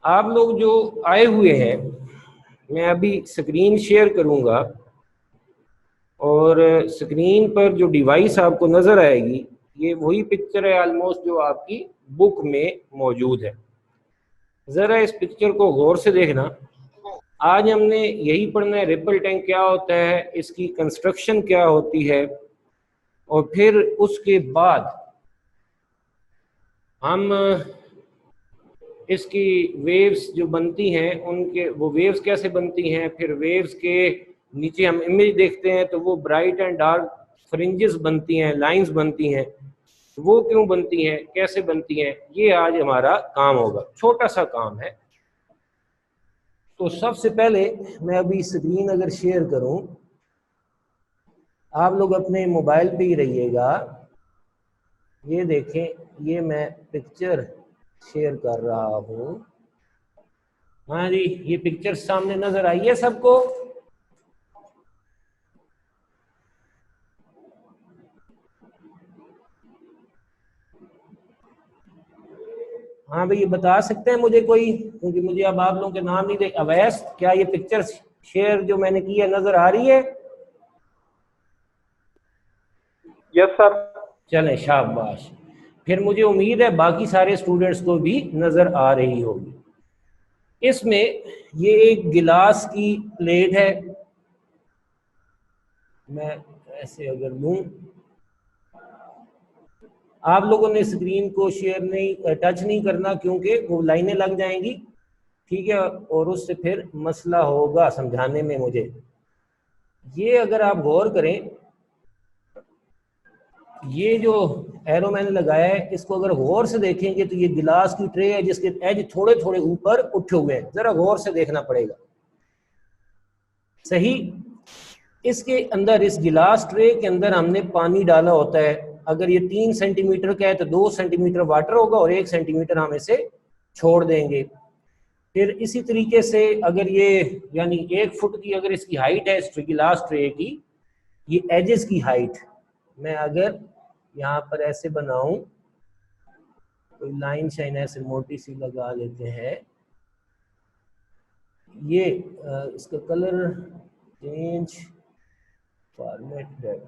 आप लोग जो आए हुए हैं, मैं अभी स्क्रीन शेयर करूंगा और स्क्रीन पर जो डिवाइस आपको नज़र आएगी ये वही पिक्चर है ऑलमोस्ट जो आपकी बुक में मौजूद है। ज़रा इस पिक्चर को गौर से देखना। आज हमने यही पढ़ना है रिपल टैंक क्या होता है, इसकी कंस्ट्रक्शन क्या होती है, और फिर उसके बाद हम इसकी वेव्स जो बनती हैं उनके वो वेव्स कैसे बनती हैं, फिर वेव्स के नीचे हम इमेज देखते हैं तो वो ब्राइट एंड डार्क फ्रिंजेस बनती हैं, लाइंस बनती हैं, वो क्यों बनती हैं, कैसे बनती हैं, ये आज हमारा काम होगा। छोटा सा काम है। तो सबसे पहले मैं अभी स्क्रीन अगर शेयर करूं, आप लोग अपने मोबाइल पे ही रहिएगा। ये देखें, ये मैं पिक्चर शेयर कर रहा हूं। हाँ जी, ये पिक्चर सामने नजर आई है सबको? हाँ भाई, ये बता सकते हैं मुझे कोई, क्योंकि मुझे अब आप लोगों के नाम नहीं देख। अवैस, क्या ये पिक्चर शेयर जो मैंने की है नजर आ रही है? Yes sir. चलें, शाबाश। फिर मुझे उम्मीद है बाकी सारे स्टूडेंट्स को भी नजर आ रही होगी। इसमें ये एक गिलास की प्लेट है। मैं ऐसे अगर लूं, आप लोगों ने स्क्रीन को शेयर नहीं, टच नहीं करना, क्योंकि वो लाइनें लग जाएंगी, ठीक है, और उससे फिर मसला होगा समझाने में मुझे। ये अगर आप गौर करें, ये जो एरो मैंने लगाया है इसको अगर गौर से देखेंगे तो ये गिलास की ट्रे है जिसके एज थोड़े थोड़े ऊपर उठे हुए हैं। जरा गौर से देखना पड़ेगा। सही। इसके अंदर, इस गिलास ट्रे के अंदर हमने पानी डाला होता है। अगर ये 3 सेंटीमीटर का है तो 2 सेंटीमीटर वाटर होगा और 1 सेंटीमीटर हम इसे छोड़ देंगे। फिर इसी तरीके से अगर ये, यानी 1 फुट की अगर इसकी हाइट है इस गिलास ट्रे की, ये एजेस की हाइट, मैं अगर यहाँ पर ऐसे बनाऊं, कोई लाइन शाइन ऐसे मोटी सी लगा लेते हैं। ये इसका कलर चेंज फॉर्मेट डेट,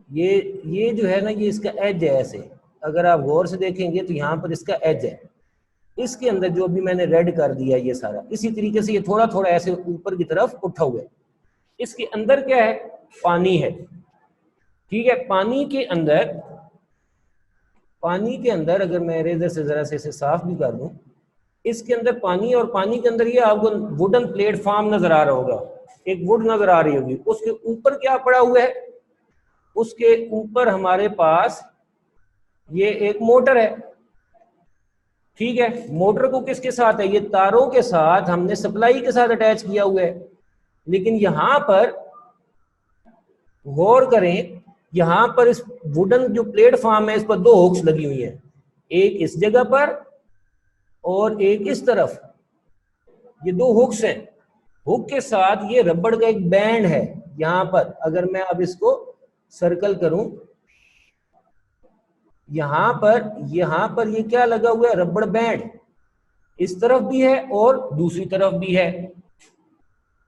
ये जो है ना, ये इसका एज है ऐसे। अगर आप गौर से देखेंगे तो यहाँ पर इसका एज है। इसके अंदर जो अभी मैंने रेड कर दिया ये सारा, इसी तरीके से ये थोड़ा थोड़ा ऐसे ऊपर की तरफ उठा हुआ है। इसके अंदर क्या है? पानी है। ठीक है, पानी के अंदर अगर मैं रेजर से जरा से इसे साफ भी कर दूं, इसके अंदर पानी, और पानी के अंदर ये आपको वुडन प्लेटफॉर्म नजर आ रहा होगा, एक वुड नजर आ रही होगी। उसके ऊपर क्या पड़ा हुआ है? उसके ऊपर हमारे पास ये एक मोटर है। ठीक है, मोटर को किसके साथ है? ये तारों के साथ हमने सप्लाई के साथ अटैच किया हुआ है। लेकिन यहां पर गौर करें, यहां पर इस वुडन जो प्लेटफॉर्म है इस पर 2 हुक्स लगी हुई हैं, एक इस जगह पर और एक इस तरफ। ये 2 हुक्स हैं। हुक के साथ ये रबड़ का एक बैंड है यहां पर। अगर मैं अब इसको सर्कल करूं, यहां पर ये क्या लगा हुआ है? रबड़ बैंड। इस तरफ भी है और दूसरी तरफ भी है।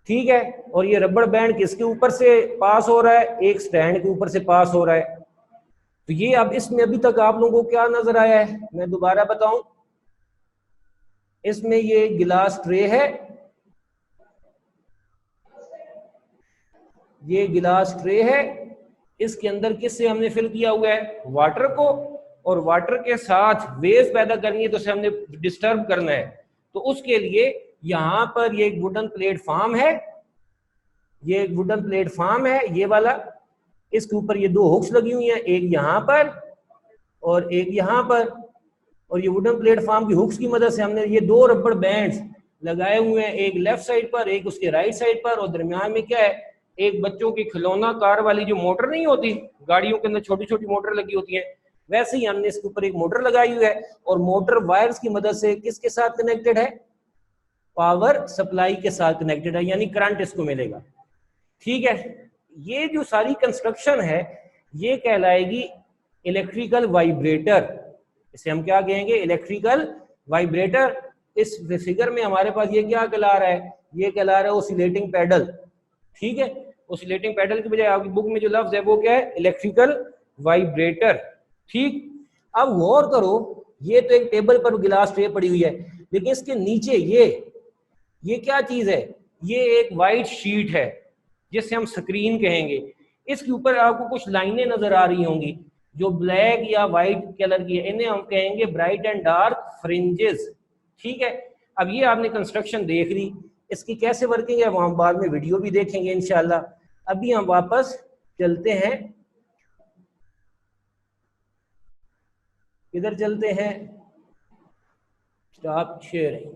ठीक है, और ये रबड़ बैंड किसके ऊपर से पास हो रहा है? एक स्टैंड के ऊपर से पास हो रहा है। तो ये अब इसमें अभी तक आप लोगों को क्या नजर आया है, मैं दोबारा बताऊं। इसमें ये गिलास ट्रे है, ये गिलास ट्रे है। इसके अंदर किससे हमने फिल किया हुआ है? वाटर को। और वाटर के साथ वेव पैदा करनी है तो उसे हमने डिस्टर्ब करना है। तो उसके लिए यहां पर ये एक वुडन प्लेटफॉर्म है, ये एक वुडन प्लेटफॉर्म है ये वाला। इसके ऊपर ये 2 हुक्स लगी हुई हैं, एक यहां पर और एक यहां पर। और ये वुडन प्लेटफॉर्म की हुक्स की मदद से हमने ये 2 रबड़ बैंड्स लगाए हुए हैं, एक लेफ्ट साइड पर, एक उसके राइट साइड पर। और दरमियान में क्या है? एक बच्चों की खिलौना कार वाली जो मोटर नहीं होती, गाड़ियों के अंदर छोटी छोटी मोटर लगी होती है, वैसे ही हमने इसके ऊपर एक मोटर लगाई हुई है। और मोटर वायर्स की मदद से किसके साथ कनेक्टेड है? पावर सप्लाई के साथ कनेक्टेड है, यानी करंट इसको मिलेगा। ठीक है, ये जो सारी कंस्ट्रक्शन है ये कहलाएगी इलेक्ट्रिकल वाइब्रेटर। इसे हम क्या कहेंगे? Electrical vibrator. इस फिगर में हमारे पास ये क्या कहला रहा है, ये कहला रहा है ओसिलेटिंग पैडल। ठीक है, ओसिलेटिंग पैडल की बजाय आपकी बुक में जो लफ्ज है वो क्या है, इलेक्ट्रिकल वाइब्रेटर। ठीक, अब गौर करो, ये तो एक टेबल पर गिलास ट्रे पड़ी हुई है, लेकिन इसके नीचे ये क्या चीज है, ये एक वाइट शीट है जिसे हम स्क्रीन कहेंगे। इसके ऊपर आपको कुछ लाइनें नजर आ रही होंगी जो ब्लैक या वाइट कलर की है, इन्हें हम कहेंगे ब्राइट एंड डार्क फ्रिंजेस। ठीक है, अब ये आपने कंस्ट्रक्शन देख ली, इसकी कैसे वर्किंग है वो हम बाद में वीडियो भी देखेंगे इंशाल्लाह। अभी हम वापस चलते हैं, किधर चलते हैं, स्टॉप शेयरिंग,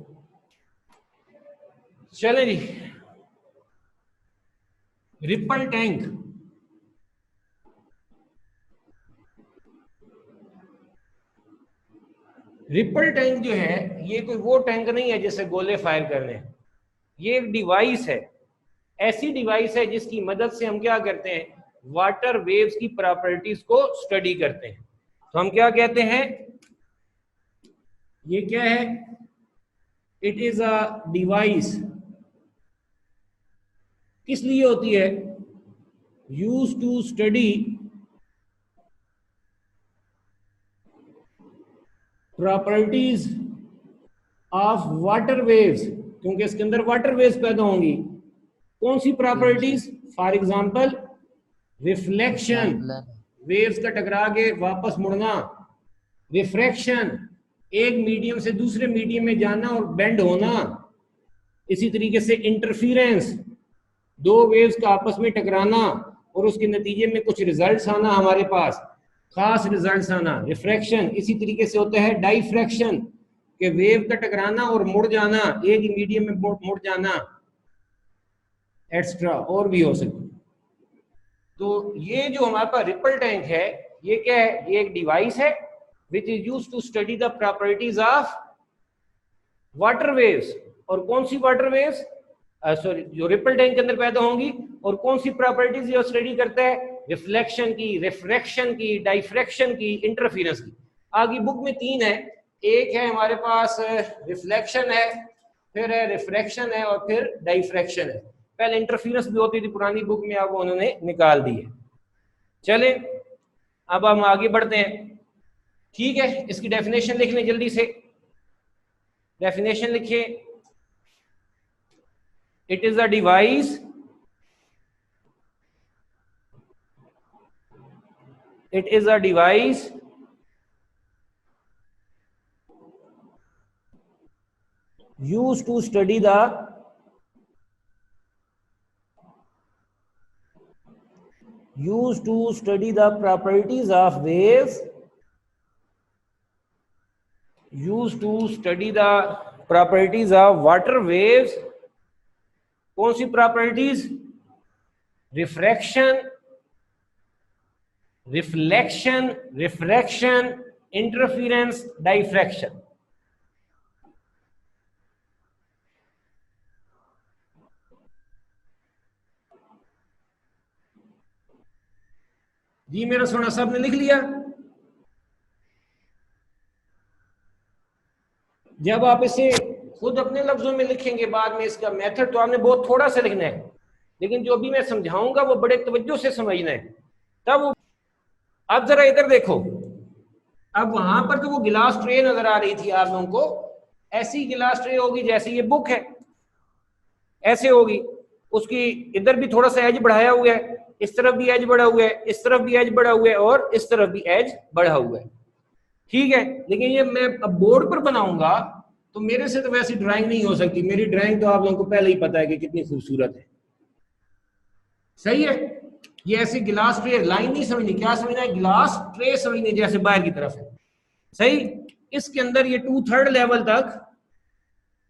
चलें जी। रिपल टैंक, रिपल टैंक जो है ये कोई वो टैंक नहीं है जिससे गोले फायर करने, ये एक डिवाइस है, ऐसी डिवाइस है जिसकी मदद से हम क्या करते हैं, वाटर वेव्स की प्रॉपर्टीज को स्टडी करते हैं। तो हम क्या कहते हैं, ये क्या है, इट इज अ डिवाइस, किस लिए होती है, use to study properties of water waves, क्योंकि इसके अंदर वाटर वेव्स पैदा होंगी। कौन सी properties, for example reflection, waves का टकरा के वापस मुड़ना, रिफ्रैक्शन, एक मीडियम से दूसरे मीडियम में जाना और बेंड होना, इसी तरीके से इंटरफेरेंस, दो वेव्स का आपस में टकराना और उसके नतीजे में कुछ रिजल्ट्स आना, हमारे पास खास रिजल्ट्स आना, रिफ्रैक्शन। इसी तरीके से होता है डाइफ्रैक्शन, के वेव का टकराना और मुड़ जाना, एक ही मीडियम में मुड़ जाना, एक्स्ट्रा और भी हो सकता। तो ये जो हमारे पास रिपल टैंक है, ये क्या है, ये एक डिवाइस है which is used to study the properties of water waves. और कौन सी वाटर वेव्स, सॉरी, जो रिपल टैंक के अंदर पैदा होंगी, और कौन सी प्रॉपर्टीज ये स्टडी करता है, रिफ्लेक्शन की, रिफ्रैक्शन की, डाइफ्रैक्शन की, इंटरफेरेंस की। आगे बुक में 3 है, एक है हमारे पास रिफ्लेक्शन है, फिर है रिफ्रैक्शन है, और फिर डाइफ्रैक्शन है। पहले इंटरफेरेंस भी होती थी पुरानी बुक में, अब उन्होंने निकाल दी है। चले अब हम आगे बढ़ते हैं। ठीक है, इसकी डेफिनेशन लिख लें जल्दी से, डेफिनेशन लिखिए, it is a device, it is a device used to study the properties of waves, used to study the properties of water waves। कौन सी properties, refraction, reflection, refraction, interference, diffraction. जी मेरा सोना साहब ने लिख लिया। जब आप इसे खुद अपने लफ्जों में लिखेंगे बाद में, इसका मेथड तो आपने बहुत थोड़ा सा लिखना है, लेकिन जो भी मैं समझाऊंगा वो बड़े तवज्जो से समझना है, तब वो। अब जरा इधर देखो, अब वहां पर तो वो गिलास ट्रे नजर आ रही थी आप लोगों को, ऐसी गिलास ट्रे होगी जैसे ये बुक है, ऐसे होगी, उसकी इधर भी थोड़ा सा एज बढ़ाया हुआ है, इस तरफ भी एज बढ़ा हुआ है, इस तरफ भी एज बढ़ा हुआ है, और इस तरफ भी एज बढ़ा हुआ है। ठीक है, लेकिन ये मैं अब बोर्ड पर बनाऊंगा तो मेरे से तो वैसी ड्राइंग नहीं हो सकती, मेरी ड्राइंग तो आप लोगों को पहले ही पता है कि कितनी खूबसूरत है। सही है, ये ऐसे गिलास ट्रे, लाइन नहीं समझनी, क्या समझना है, गिलास ट्रे समझनी, जैसे बाहर की तरफ है। सही, इसके अंदर ये 2/3 लेवल तक,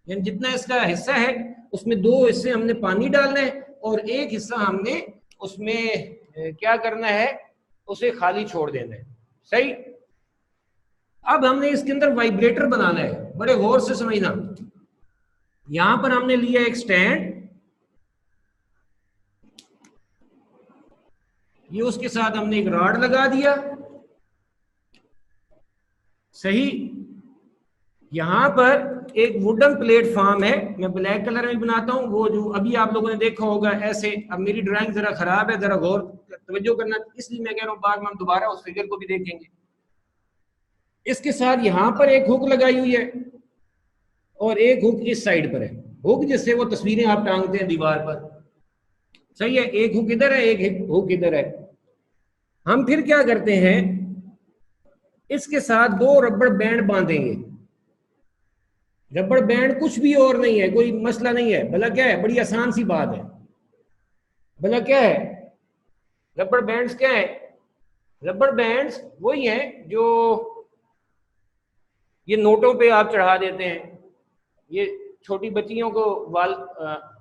यानी जितना इसका हिस्सा है उसमें 2 हिस्से हमने पानी डालना है और एक हिस्सा हमने उसमें क्या करना है, उसे खाली छोड़ देना है। सही, अब हमने इसके अंदर वाइब्रेटर बनाना है, बड़े गौर से समझना। यहां पर हमने लिया एक स्टैंड, ये उसके साथ हमने एक रॉड लगा दिया। सही, यहां पर एक वुडन प्लेटफॉर्म है, मैं ब्लैक कलर में बनाता हूँ, वो जो अभी आप लोगों ने देखा होगा ऐसे। अब मेरी ड्राइंग जरा खराब है, जरा गौर तवज्जो करना, इसलिए मैं कह रहा हूँ बाद में हम दोबारा उस फिगर को भी देखेंगे। इसके साथ यहाँ पर एक हुक लगाई हुई है और एक हुक इस साइड पर है, हुक जिससे वो तस्वीरें आप टांगते हैं दीवार पर, सही है। एक हुक इधर है, एक हुक इधर है। हम फिर क्या करते हैं, इसके साथ दो रबड़ बैंड बांधेंगे। रबड़ बैंड कुछ भी और नहीं है, कोई मसला नहीं है, भला क्या है, बड़ी आसान सी बात है। भला क्या है, रबड़ बैंड्स क्या है? रबड़ बैंड्स वही हैं जो ये नोटों पे आप चढ़ा देते हैं। ये छोटी बच्चियों को बाल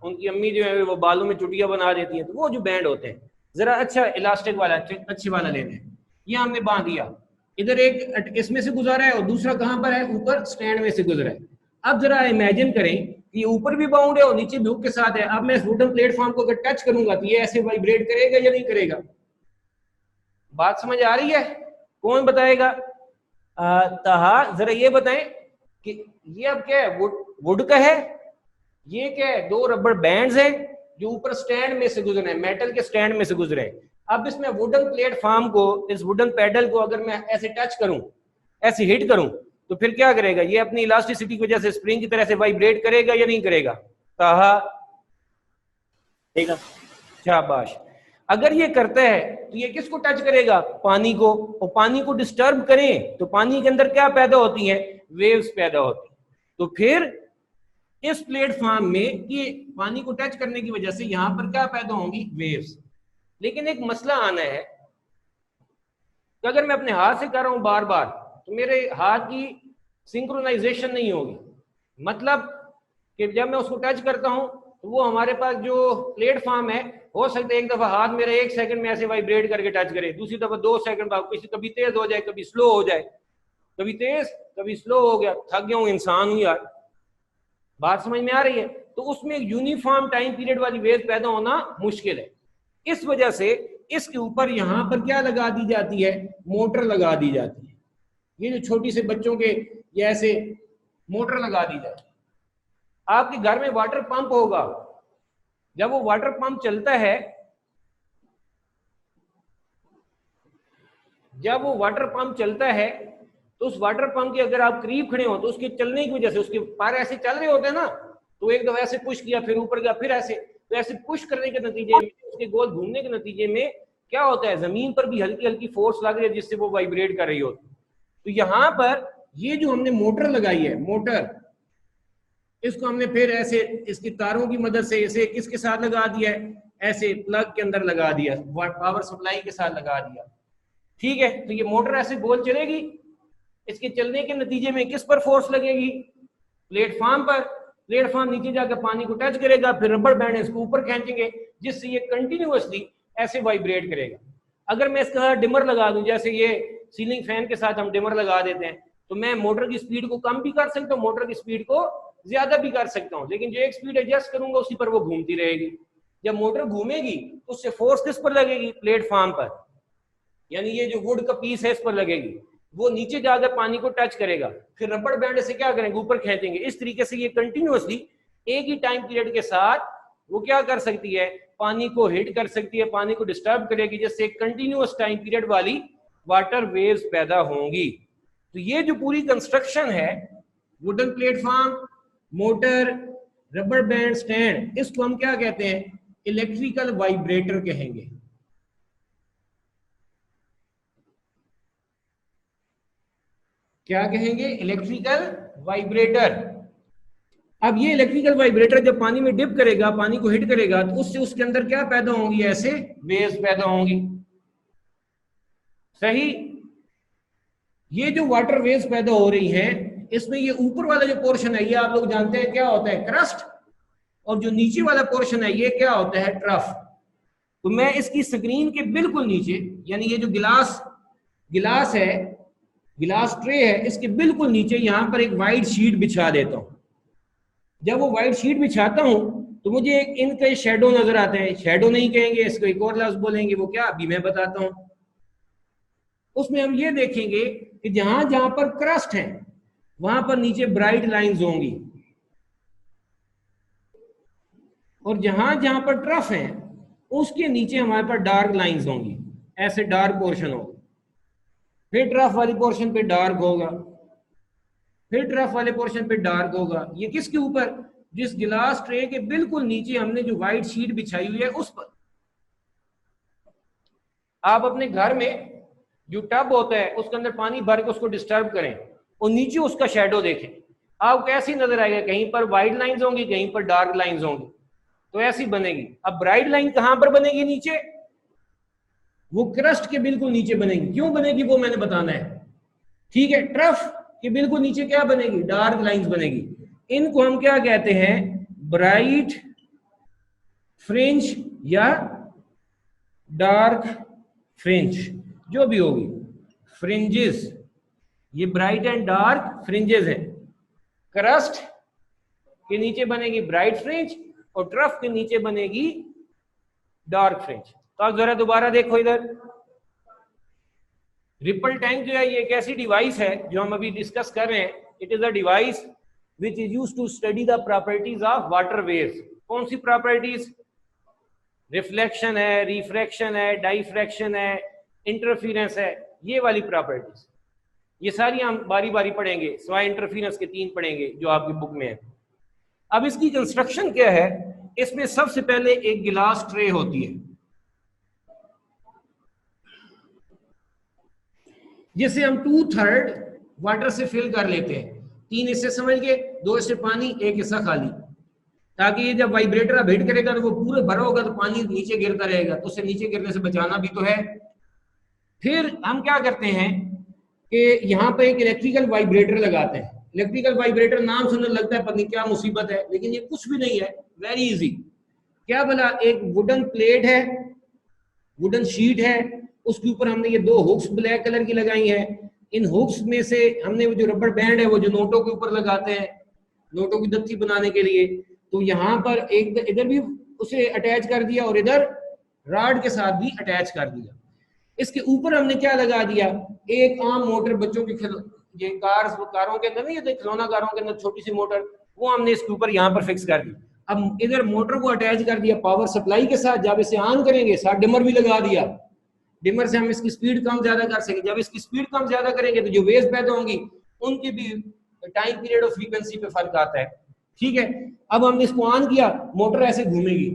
उनकी अम्मी जो है वो बालों में चुटिया बना देती हैं, तो वो जो बैंड होते हैं, जरा अच्छा इलास्टिक वाला अच्छे वाला लेते हैं। ये हमने बांध दिया, इधर एक इसमें से गुजारा है और दूसरा कहाँ पर है, ऊपर स्टैंड में से गुजरा है। अब जरा इमेजिन करें कि ये ऊपर भी बाउंड है और नीचे भी हुक के साथ है। अब मैं इस वुडन प्लेटफॉर्म को अगर टच करूंगा तो ये ऐसे वाइब्रेट करेगा या नहीं करेगा? बात समझ आ रही है? कौन बताएगा? ताहा जरा ये बताएं कि ये अब क्या है, वुड का है, ये क्या है, दो रबड़ बैंड्स हैं जो ऊपर स्टैंड में से गुजरे हैं, मेटल के स्टैंड में से गुजरे हैं। अब इसमें वुडन प्लेटफॉर्म को, इस वुडन पैडल को अगर मैं ऐसे टच करूं, ऐसे हिट करूं, तो फिर क्या करेगा? ये अपनी इलास्टिसिटी की वजह से स्प्रिंग की तरह से वाइब्रेट करेगा या नहीं करेगा? ताहा शाबाश। अगर ये करता है तो ये किसको टच करेगा? पानी को। और पानी को डिस्टर्ब करें तो पानी के अंदर क्या पैदा होती है? वेव्स पैदा होती है। तो फिर इस प्लेटफॉर्म में ये पानी को टच करने की वजह से यहां पर क्या पैदा होंगी? वेव्स। लेकिन एक मसला आना है कि अगर मैं अपने हाथ से कर रहा हूं बार बार तो मेरे हाथ की सिंक्रोनाइजेशन नहीं होगी। मतलब कि जब मैं उसको टच करता हूं तो वो हमारे पास जो प्लेटफॉर्म है, हो सकता है एक दफा हाथ मेरा 1 सेकंड में ऐसे वाइब्रेट करके टच करे, दूसरी दफा 2 सेकंड बाद, कभी तेज हो जाए, कभी स्लो हो जाए, कभी तेज कभी स्लो हो गया। थक गया हूं, इंसान हूं यार। बात समझ में आ रही है? तो उसमें एक यूनिफॉर्म टाइम पीरियड वाली वेव पैदा होना मुश्किल है। इस वजह से इसके ऊपर यहां पर क्या लगा दी जाती है? मोटर लगा दी जाती है। ये जो छोटी से बच्चों के ये ऐसे मोटर लगा दी जाती है। आपके घर में वाटर पंप होगा, जब वो वाटर पंप चलता है, जब वो वाटर पंप चलता है तो उस वाटर पंप के अगर आप करीब खड़े हो तो उसके चलने की वजह से उसके पैर ऐसे चल रहे होते हैं ना, तो एक दफा ऐसे पुश किया, फिर ऊपर गया, फिर ऐसे, तो ऐसे पुश करने के नतीजे में, उसके गोल घूमने के नतीजे में क्या होता है? जमीन पर भी हल्की हल्की फोर्स लग रही है जिससे वो वाइब्रेट कर रही होती है। तो यहां पर ये जो हमने मोटर लगाई है, मोटर, इसको हमने फिर ऐसे इसकी तारों की मदद से इसे किसके साथ लगा दिया है? ऐसे प्लग के अंदर लगा दिया, पावर सप्लाई के साथ लगा दिया। ठीक है, तो ये मोटर ऐसे गोल चलेगी, इसके चलने के नतीजे में किस पर फोर्स लगेगी? प्लेटफॉर्म पर। प्लेटफॉर्म नीचे जाकर पानी को टच करेगा, फिर रबड़ बैंड इसको ऊपर खींचेंगे जिससे ये कंटिन्यूअसली ऐसे वाइब्रेट करेगा। अगर मैं इसका डिमर लगा दूं, जैसे ये सीलिंग फैन के साथ हम डिमर लगा देते हैं, तो मैं मोटर की स्पीड को कम भी कर सकता हूँ, मोटर की स्पीड को ज्यादा भी कर सकता हूँ, लेकिन जो एक स्पीड एडजस्ट करूंगा उसी पर वो घूमती रहेगी। जब मोटर घूमेगी तो उससे फोर्स किस पर लगेगी? प्लेटफॉर्म पर, यानी ये जो वुड का पीस है इस पर लगेगी, वो नीचे जाकर पानी को टच करेगा, फिर रबड़ बैंड से क्या करेंगे? ऊपर खींचेंगे। इस तरीके से ये कंटिन्यूअसली एक ही टाइम पीरियड के साथ वो क्या कर सकती है? पानी को हिट कर सकती है, पानी को डिस्टर्ब करेगी, जिससे कंटिन्यूअस टाइम पीरियड वाली वाटर वेव्स पैदा होंगी। तो ये जो पूरी कंस्ट्रक्शन है, वुडन प्लेटफॉर्म, मोटर, रबड़ बैंड, स्टैंड, इसको हम क्या कहते हैं? इलेक्ट्रिकल वाइब्रेटर कहेंगे। क्या कहेंगे? Electrical vibrator. अब ये इलेक्ट्रिकल वाइब्रेटर जब पानी में डिप करेगा, पानी को हिट करेगा, तो उससे उसके अंदर क्या पैदा होंगी? ऐसे वेव्स पैदा होंगी। सही? ये जो वाटर वेव्स पैदा हो रही हैं, इसमें ये ऊपर वाला जो पोर्शन है ये आप लोग जानते हैं क्या होता है? क्रस्ट। और जो नीचे वाला पोर्शन है ये क्या होता है? ट्रफ। तो मैं इसकी स्क्रीन के बिल्कुल नीचे, यानी ये जो गिलास है, गिलास ट्रे है, इसके बिल्कुल नीचे यहां पर एक वाइट शीट बिछा देता हूं। जब वो वाइट शीट बिछाता हूं तो मुझे इनके शेडो नजर आते हैं। शेडो नहीं कहेंगे इसको, एक और लफ्ज बोलेंगे, वो क्या अभी मैं बताता हूं। उसमें हम ये देखेंगे कि जहां जहां पर क्रस्ट है, वहां पर नीचे ब्राइट लाइंस होंगी, और जहां जहां पर ट्रफ है उसके नीचे हमारे पास डार्क लाइंस होंगी, ऐसे डार्क पोर्शन होगा। फिर ट्रफ वाली पोर्शन पे डार्क होगा, फिर ट्रफ वाले पोर्शन पे डार्क होगा। ये किसके ऊपर? जिस गिलास ट्रे के बिल्कुल नीचे हमने जो व्हाइट शीट बिछाई हुई है उस पर। आप अपने घर में जो टब होता है उसके अंदर पानी भर के उसको डिस्टर्ब करें और नीचे उसका शेडो देखें, आपको कैसी नजर आएगा? कहीं पर व्हाइट लाइंस होंगी, कहीं पर डार्क लाइंस होंगी, तो ऐसी बनेगी। अब ब्राइट लाइन कहां पर बनेगी? नीचे, वो क्रस्ट के बिल्कुल नीचे बनेगी। क्यों बनेगी वो मैंने बताना है, ठीक है? ट्रफ के बिल्कुल नीचे क्या बनेगी? डार्क लाइंस बनेगी। इनको हम क्या कहते हैं? ब्राइट फ्रिंज या डार्क फ्रिंज, जो भी होगी, फ्रिंजेस। ये ब्राइट एंड डार्क फ्रिंजेस हैं। क्रस्ट के नीचे बनेगी ब्राइट फ्रिंज और ट्रफ के नीचे बनेगी डार्क फ्रिंज। तो आप जरा दोबारा देखो इधर, रिपल टैंक जो है ये एक ऐसी डिवाइस है जो हम अभी डिस्कस कर रहे हैं। It is a device which is used to study the properties of water waves. कौन सी प्रॉपर्टीज? रिफ्लेक्शन है, रिफ्रैक्शन है, डाइफ्रैक्शन है, इंटरफेरेंस है, ये वाली प्रॉपर्टीज। ये सारी हम बारी बारी पढ़ेंगे, सिवाय इंटरफेरेंस के 3 पढ़ेंगे जो आपकी बुक में है। अब इसकी कंस्ट्रक्शन क्या है? इसमें सबसे पहले एक गिलास ट्रे होती है जिसे हम 2/3 वाटर से फिल कर लेते हैं। 3 हिस्से समझ गए, 2 हिस्से पानी, 1 हिस्सा खाली, ताकि ये जब वाइब्रेटर अब हिट करेगा तो वो पूरे भरा होगा तो पानी नीचे गिरता रहेगा, तो उसे नीचे गिरने से बचाना भी तो है। फिर हम क्या करते हैं कि यहाँ पे एक इलेक्ट्रिकल वाइब्रेटर लगाते हैं। इलेक्ट्रिकल वाइब्रेटर नाम सुनने लगता है पता नहीं क्या मुसीबत है, लेकिन ये कुछ भी नहीं है, वेरी इजी। क्या बोला? एक वुडन प्लेट है, वुडन शीट है, उसके ऊपर हमने ये 2 हुक्स ब्लैक कलर की लगाई है। इन हुक्स में से हमने वो जो रबर बैंड है वो जो नोटों के ऊपर लगाते हैं नोटों की दत्ती बनाने के लिए, तो यहाँ पर एक इधर भी उसे अटैच कर दिया और इधर रॉड के साथ भी अटैच कर दिया। इसके ऊपर हमने क्या लगा दिया? एक आम मोटर, बच्चों की ये कारों के अंदर नहीं, ये खिलौना कारों के अंदर छोटी सी मोटर, वो हमने इसके ऊपर यहाँ पर फिक्स कर दी। अब इधर मोटर को अटैच कर दिया पावर सप्लाई के साथ। जब इसे ऑन करेंगे साथ डिमर भी लगा दिया, डिमर से हम इसकी स्पीड कम ज्यादा कर सकेंगे। जब इसकी स्पीड कम ज्यादा करेंगे तो जो वेव्स पैदा होंगी उनके भी टाइम पीरियड और फ्रीक्वेंसी पे फर्क आता है, ठीक है? अब हमने इसको ऑन किया, मोटर ऐसे घूमेगी।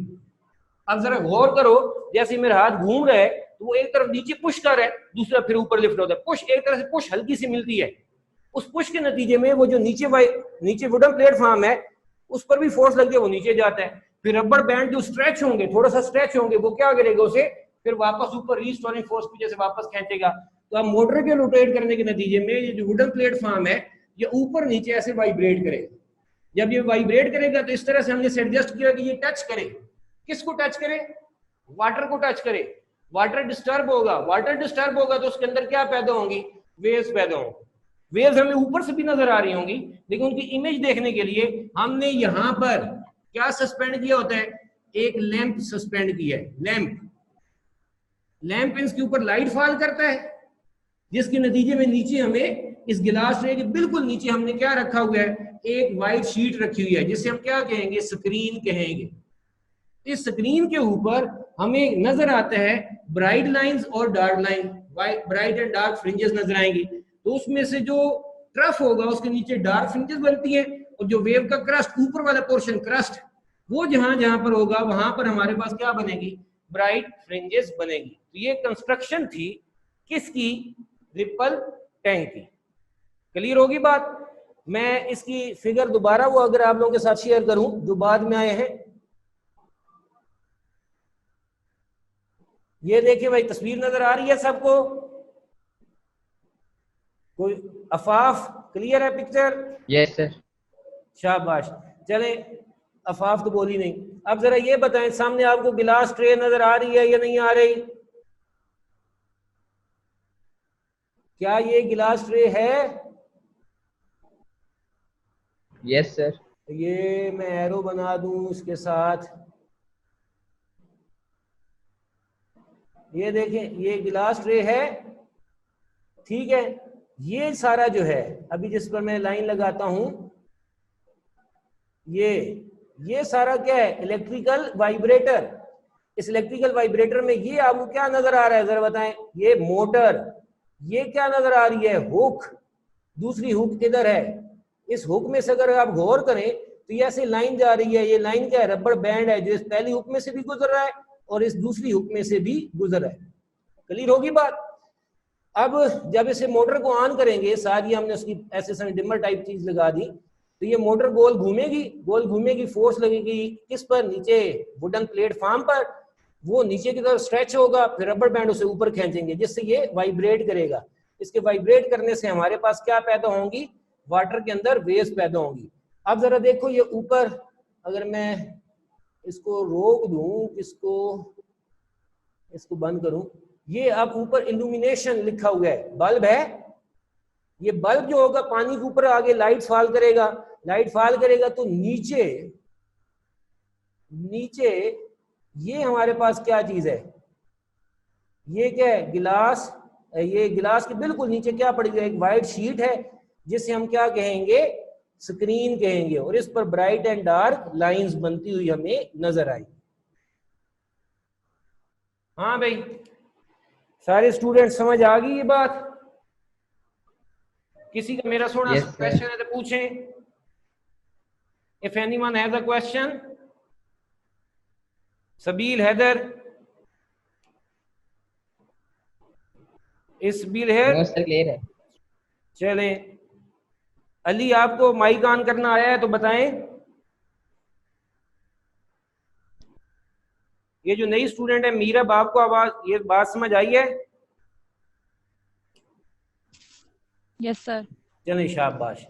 अब जरा गौर करो, जैसे मेरा हाथ घूम रहा है तो वो एक तरफ नीचे पुश कर रहा है, दूसरा फिर ऊपर लिफ्ट होता है। पुश, एक तरह से पुश हल्की सी मिलती है, उस पुश के नतीजे में वो जो नीचे वुडन प्लेटफॉर्म है उस पर भी फोर्स लगती है, वो नीचे जाता है। फिर रबर बैंड जो स्ट्रेच होंगे, थोड़ा सा स्ट्रेच होंगे, वो क्या करेगा? उसे फिर वापस ऊपर रीस्टोरिंग फोर्स पीछे से वापस खींचेगा। तो अब मोटर के रोटेट करने के नतीजे में ये जो वुडन प्लेटफॉर्म है ये ऊपर नीचे ऐसे वाइब्रेट करेगा। जब ये वाइब्रेट करेगा तो इस तरह से हमने एडजस्ट किया कि ये टच करे। किसको टच करे? वाटर को टच करे। वाटर डिस्टर्ब होगा, वाटर डिस्टर्ब होगा तो उसके अंदर क्या पैदा होंगी? वेव्स पैदा होंगी। वेव्स हमें ऊपर से भी नजर आ रही होंगी, लेकिन उनकी इमेज देखने के लिए हमने यहां पर क्या सस्पेंड किया होता है? एक लैंप सस्पेंड किया है। लैंप इसके ऊपर लाइट फॉल करता है, जिसके नतीजे में नीचे हमें इस गिलास ट्रे के बिल्कुल नीचे हमने क्या रखा हुआ है? एक व्हाइट शीट रखी हुई है, जिसे हम क्या कहेंगे? स्क्रीन कहेंगे। इस स्क्रीन के ऊपर हमें नजर आता है ब्राइट लाइंस और dark line, bright and dark fringes नजर आएंगी। तो उसमें से जो ट्रफ होगा उसके नीचे डार्क फ्रिंजेस बनती है, और जो वेव का क्रस्ट, ऊपर वाला पोर्शन क्रस्ट, वो जहां जहां पर होगा वहां पर हमारे पास क्या बनेगी? ब्राइट फ्रिंजेस बनेगी। तो ये कंस्ट्रक्शन थी किसकी? रिपल टैंक की। क्लियर होगी बात? मैं इसकी फिगर दोबारा वो अगर आप लोगों के साथ शेयर करूं जो बाद में आए हैं। ये देखिए भाई, तस्वीर नजर आ रही है सबको? कोई अफाफ क्लियर है पिक्चर? Yes sir. शाबाश। चले, अफाफ तो बोली नहीं। अब जरा ये बताएं, सामने आपको गिलास ट्रे नजर आ रही है या नहीं आ रही? क्या ये गिलास ट्रे है? Yes sir. ये मैं एरो बना दूं इसके साथ। ये देखें, ये गिलास ट्रे है, ठीक है? ये सारा जो है अभी जिस पर मैं लाइन लगाता हूं, ये सारा क्या है, इलेक्ट्रिकल वाइब्रेटर। इस इलेक्ट्रिकल वाइब्रेटर में ये आपको क्या नजर आ रहा है जरा बताएं, ये मोटर। ये क्या नजर आ रही है, हुक। दूसरी हुक किधर है, इस हुक में से अगर आप गौर करें तो ये ऐसे लाइन जा रही है, ये लाइन क्या है, रबड़ बैंड है जो इस पहली हुक में से भी गुजर रहा है और इस दूसरी हुक में से भी गुजर रहा है। क्लियर होगी बात। अब जब इसे मोटर को ऑन करेंगे, सारी हमने उसकी ऐसे डिमर टाइप चीज लगा दी, तो ये मोटर गोल घूमेगी, फोर्स लगेगी किस पर, नीचे वुडन प्लेटफॉर्म पर, वो नीचे की तरफ स्ट्रेच होगा, फिर रबर बैंड उसे ऊपर खींचेंगे जिससे ये वाइब्रेट करेगा। इसके वाइब्रेट करने से हमारे पास क्या पैदा होंगी, वाटर के अंदर वेव्स पैदा होंगी। अब जरा देखो ये ऊपर, अगर मैं इसको रोक दूं, इसको बंद करूं, ये अब ऊपर इल्यूमिनेशन लिखा हुआ है, बल्ब है। ये बल्ब जो होगा पानी के ऊपर आगे लाइट फॉल करेगा, तो नीचे ये हमारे पास क्या चीज है, ये क्या है, गिलास। ये गिलास के बिल्कुल नीचे क्या पड़ी है, एक वाइट शीट है जिसे हम क्या कहेंगे, स्क्रीन कहेंगे, और इस पर ब्राइट एंड डार्क लाइंस बनती हुई हमें नजर आई। हाँ भाई, सारे स्टूडेंट समझ आ गई ये बात। किसी का मेरा थोड़ा सा क्वेश्चन है तो पूछें। If anyone has a question, Sabeel, Haider, इस बिल है, क्लियर है। चलें, अली आपको माइक ऑन करना आया है तो बताएं। ये जो नई स्टूडेंट है मीरब, आपको आवाज, ये बात समझ आई है? Yes sir. चलें, शाबाश।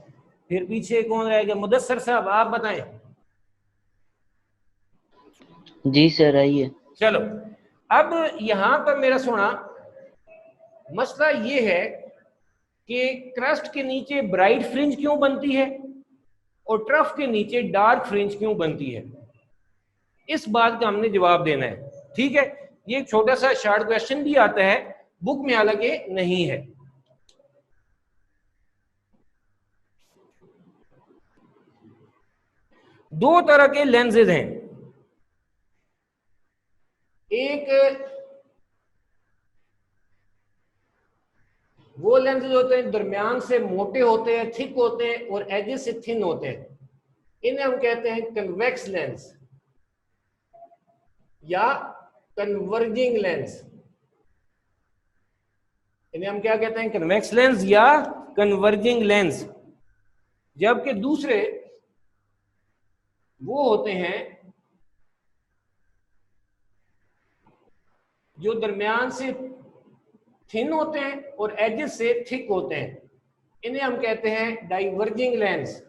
फिर पीछे कौन रहेगा, मुदस्सर साहब आप बताएं। जी सर, आइए। चलो, अब यहां पर मेरा सुना मसला ये है कि क्रस्ट के नीचे ब्राइट फ्रिंज क्यों बनती है और ट्रफ के नीचे डार्क फ्रिंज क्यों बनती है, इस बात का हमने जवाब देना है। ठीक है, ये एक छोटा सा शॉर्ट क्वेश्चन भी आता है बुक में, हालांकि नहीं है। दो तरह के लेंसेज हैं, एक वो लेंसेज होते हैं दरमियान से मोटे होते हैं, थिक होते हैं, और एजेस से थिन होते हैं, इन्हें हम कहते हैं कन्वेक्स लेंस या कन्वर्जिंग लेंस। इन्हें हम क्या कहते हैं, कन्वेक्स लेंस या कन्वर्जिंग लेंस। जबकि दूसरे वो होते हैं जो दरमियान से थिन होते हैं और एजेस से थिक होते हैं, इन्हें हम कहते हैं डाइवर्जिंग लेंस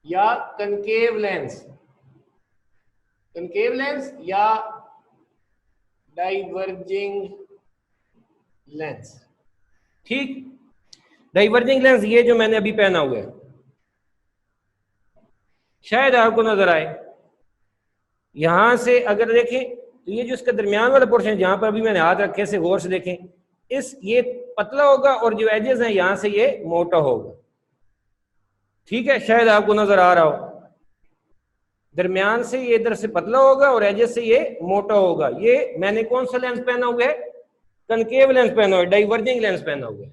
या कनकेव लेंस। कनकेव लेंस या डाइवर्जिंग लेंस। ठीक, डाइवर्जिंग लेंस ये जो मैंने अभी पहना हुआ है, शायद आपको नजर आए। यहां से अगर देखें तो ये जो इसका दरमियान वाला पोर्शन जहां पर अभी मैंने हाथ रखे से गौर से देखें, ये पतला होगा और जो एजेस हैं यहां से ये मोटा होगा। ठीक है, शायद आपको नजर आ रहा हो, दरमियान से ये इधर से पतला होगा और एजेस से ये मोटा होगा। ये मैंने कौन सा लेंस पहना हुआ है, कनकेव लेंस पहना हुआ है, डाइवर्जिंग लेंस पहना हुआ है।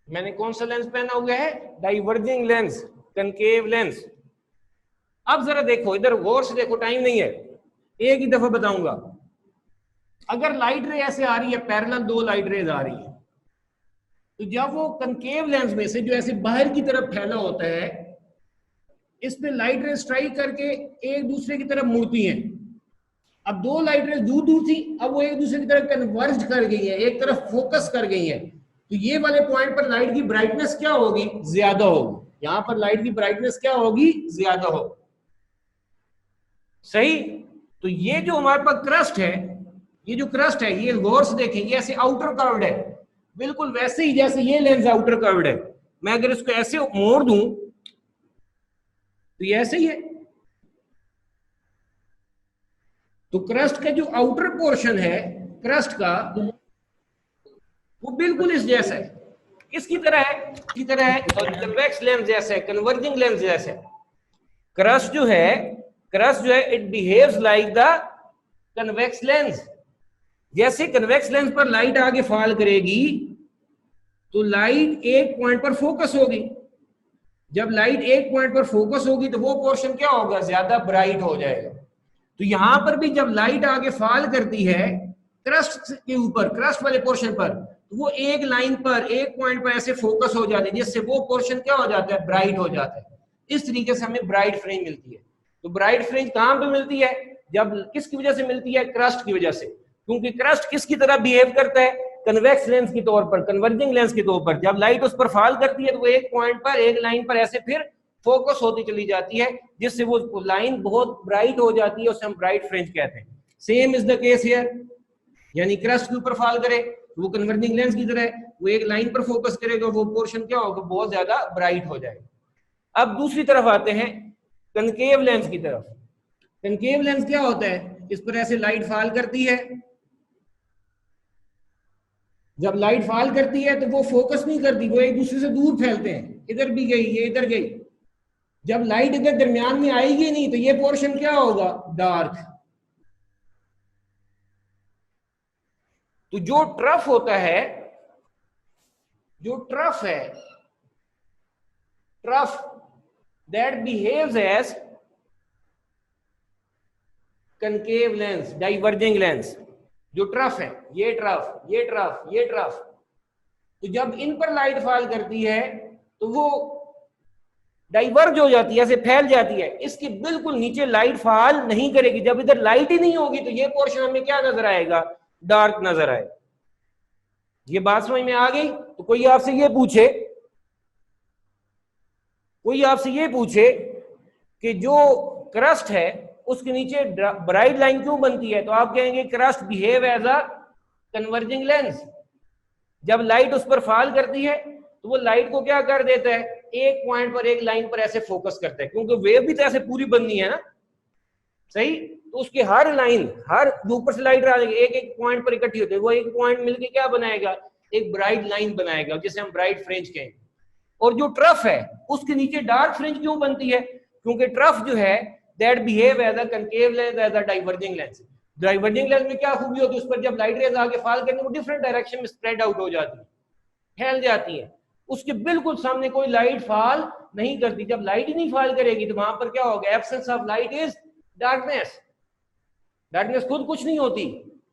मैंने कौन सा लेंस पहना हुआ है, डाइवर्जिंग लेंस, कनकेव लेंस। अब जरा देखो इधर गौर से देखो, टाइम नहीं है, एक ही दफा बताऊंगा। अगर लाइट रे ऐसे आ रही है, पैरेलल दो लाइट रेज आ रही है, तो जब वो कनकेव लेंस में से जो ऐसे बाहर की तरफ फैला होता है, इस पे लाइट रे स्ट्राइक करके एक दूसरे की तरफ मुड़ती हैं। अब दो लाइट रेज दूर दूर थी, अब वो एक दूसरे की तरफ कन्वर्ज कर गई है, एक तरफ फोकस कर गई है, तो ये वाले पॉइंट पर लाइट की ब्राइटनेस क्या होगी, ज्यादा होगी। यहां पर लाइट की ब्राइटनेस क्या होगी, ज्यादा होगी। सही, तो ये जो हमारे पास क्रस्ट है, ये जो क्रस्ट है, ये गौर से देखेंगे ऐसे आउटर कर्व्ड है, बिल्कुल वैसे ही जैसे ये लेंस आउटर कर्व्ड है। मैं अगर इसको ऐसे मोड़ दूं तो ये ऐसे ही है, तो क्रस्ट का जो आउटर पोर्शन है क्रस्ट का वो बिल्कुल इस जैसा है। किसकी तरह है? की तरह है, कन्वेक्स लेंस जैसा है, कन्वर्जिंग लेंस जैसा है। क्रस्ट जो है it behaves like the convex lens. जैसे कन्वेक्स लेंस पर लाइट आगे फॉल करेगी तो लाइट एक पॉइंट पर फोकस होगी। जब लाइट एक पॉइंट पर फोकस होगी तो वो पोर्शन क्या होगा? ज्यादा ब्राइट हो जाएगा। तो यहां पर भी जब लाइट आगे फॉल करती है क्रस्ट के ऊपर, क्रस्ट वाले पोर्शन पर, तो वो एक लाइन पर, एक पॉइंट पर ऐसे फोकस हो जाती है जिससे वो पोर्शन क्या हो जाता है? ब्राइट हो जाता है। इस तरीके से हमें ब्राइट फ्रिंज मिलती है। तो ब्राइट फ्रिंज कहां पे मिलती है? जब किसकी वजह से मिलती है? क्रस्ट की वजह से। क्योंकि क्रस्ट किसकी तरह बिहेव करता है? कन्वेक्स लेंस के तौर पर, कन्वर्जिंग लेंस के तौर पर। जब लाइट उस पर फॉल करती है तो वो एक पॉइंट पर, एक लाइन पर ऐसे फिर फोकस होती चली जाती है जिससे वो लाइन बहुत ब्राइट हो जाती है, उसे हम ब्राइट फ्रिंज कहते हैं। Same is the case here, यानी क्रस्ट के ऊपर फॉल करे तो वो कन्वर्जिंग लेंस की तरह है, वो एक लाइन पर फोकस करेगा, वो पोर्शन क्या होगा? बहुत ज्यादा ब्राइट हो जाएगा। अब दूसरी तरफ आते हैं कनकेव लेंस की तरफ। कनकेव लेंस क्या होता है? इस पर ऐसे लाइट फॉल करती है, जब लाइट फॉल करती है तो वो फोकस नहीं करती, वो एक दूसरे से दूर फैलते हैं, इधर भी गई, ये इधर गई। जब लाइट इधर दरमियान में आएगी नहीं तो ये पोर्शन क्या होगा? डार्क। तो जो ट्रफ होता है, जो ट्रफ है, trough that behaves as concave lens, diverging lens. जो ट्रफ है, ये ट्रफ, ये ट्रफ, ये ट्रफ, तो जब इन पर लाइट फॉल करती है तो वो डाइवर्ज हो जाती है, ऐसे फैल जाती है। इसके बिल्कुल नीचे लाइट फॉल नहीं करेगी। जब इधर लाइट ही नहीं होगी तो ये पोर्शन हमें क्या नजर आएगा? डार्क नजर आएगा। ये बात समझ में आ गई? तो कोई आपसे ये पूछे कि जो क्रस्ट है उसके नीचे ब्राइट लाइन क्यों बनती है, तो आप कहेंगे crest behave as a converging lens. जब लाइट उस पर फॉल करती है तो वो लाइट को क्या कर देता है? एक पॉइंट पर, एक लाइन पर ऐसे फोकस करता है, क्योंकि वेव भी तो ऐसे पूरी बननी है ना, सही? तो उसकी हर लाइन, हर ऊपर से लाइट आ जाएगी, एक एक पॉइंट पर इकट्ठी होती है, वो एक पॉइंट मिलके क्या बनाएगा? एक ब्राइट लाइन बनाएगा, जिसे हम ब्राइट फ्रिंज कहेंगे। और जो ट्रफ है उसके नीचे डार्क फ्रिंज क्यों बनती है? क्योंकि ट्रफ जो है that behave as a concave lens, as a diverging lens. Diverging lens में क्या खूबी होती है? उस पर जब लाइट रेज आगे फॉल करती है वो डिफरेंट डायरेक्शन में स्प्रेड आउट हो जाती है, फैल जाती है। उसके बिल्कुल सामने कोई लाइट फॉल नहीं करती। जब लाइट ही नहीं फॉल करेगी तो वहां पर क्या होगा? Absence of light is darkness. Darkness खुद कुछ नहीं होती,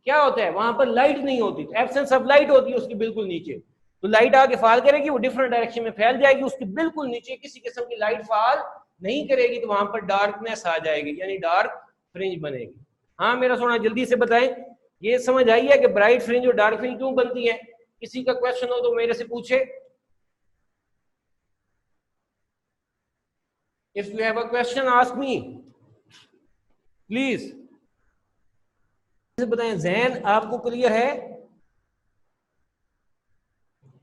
क्या होता है? वहां पर लाइट नहीं होती, एब्सेंस ऑफ लाइट होती है उसके बिल्कुल नीचे। तो लाइट आगे फॉल करेगी, वो डिफरेंट डायरेक्शन में फैल जाएगी, उसके बिल्कुल नीचे किसी किस्म की लाइट फॉल नहीं करेगी, तो वहां पर डार्कनेस आ जाएगी, यानी डार्क फ्रिंज बनेगी। हाँ मेरा सोना, जल्दी से बताएं, ये समझ आई है कि ब्राइट फ्रिंज और डार्क फ्रिंज क्यों बनती है? किसी का क्वेश्चन हो तो मेरे से पूछे। If you have a question, ask me, please. बताएं, जैन आपको क्लियर है?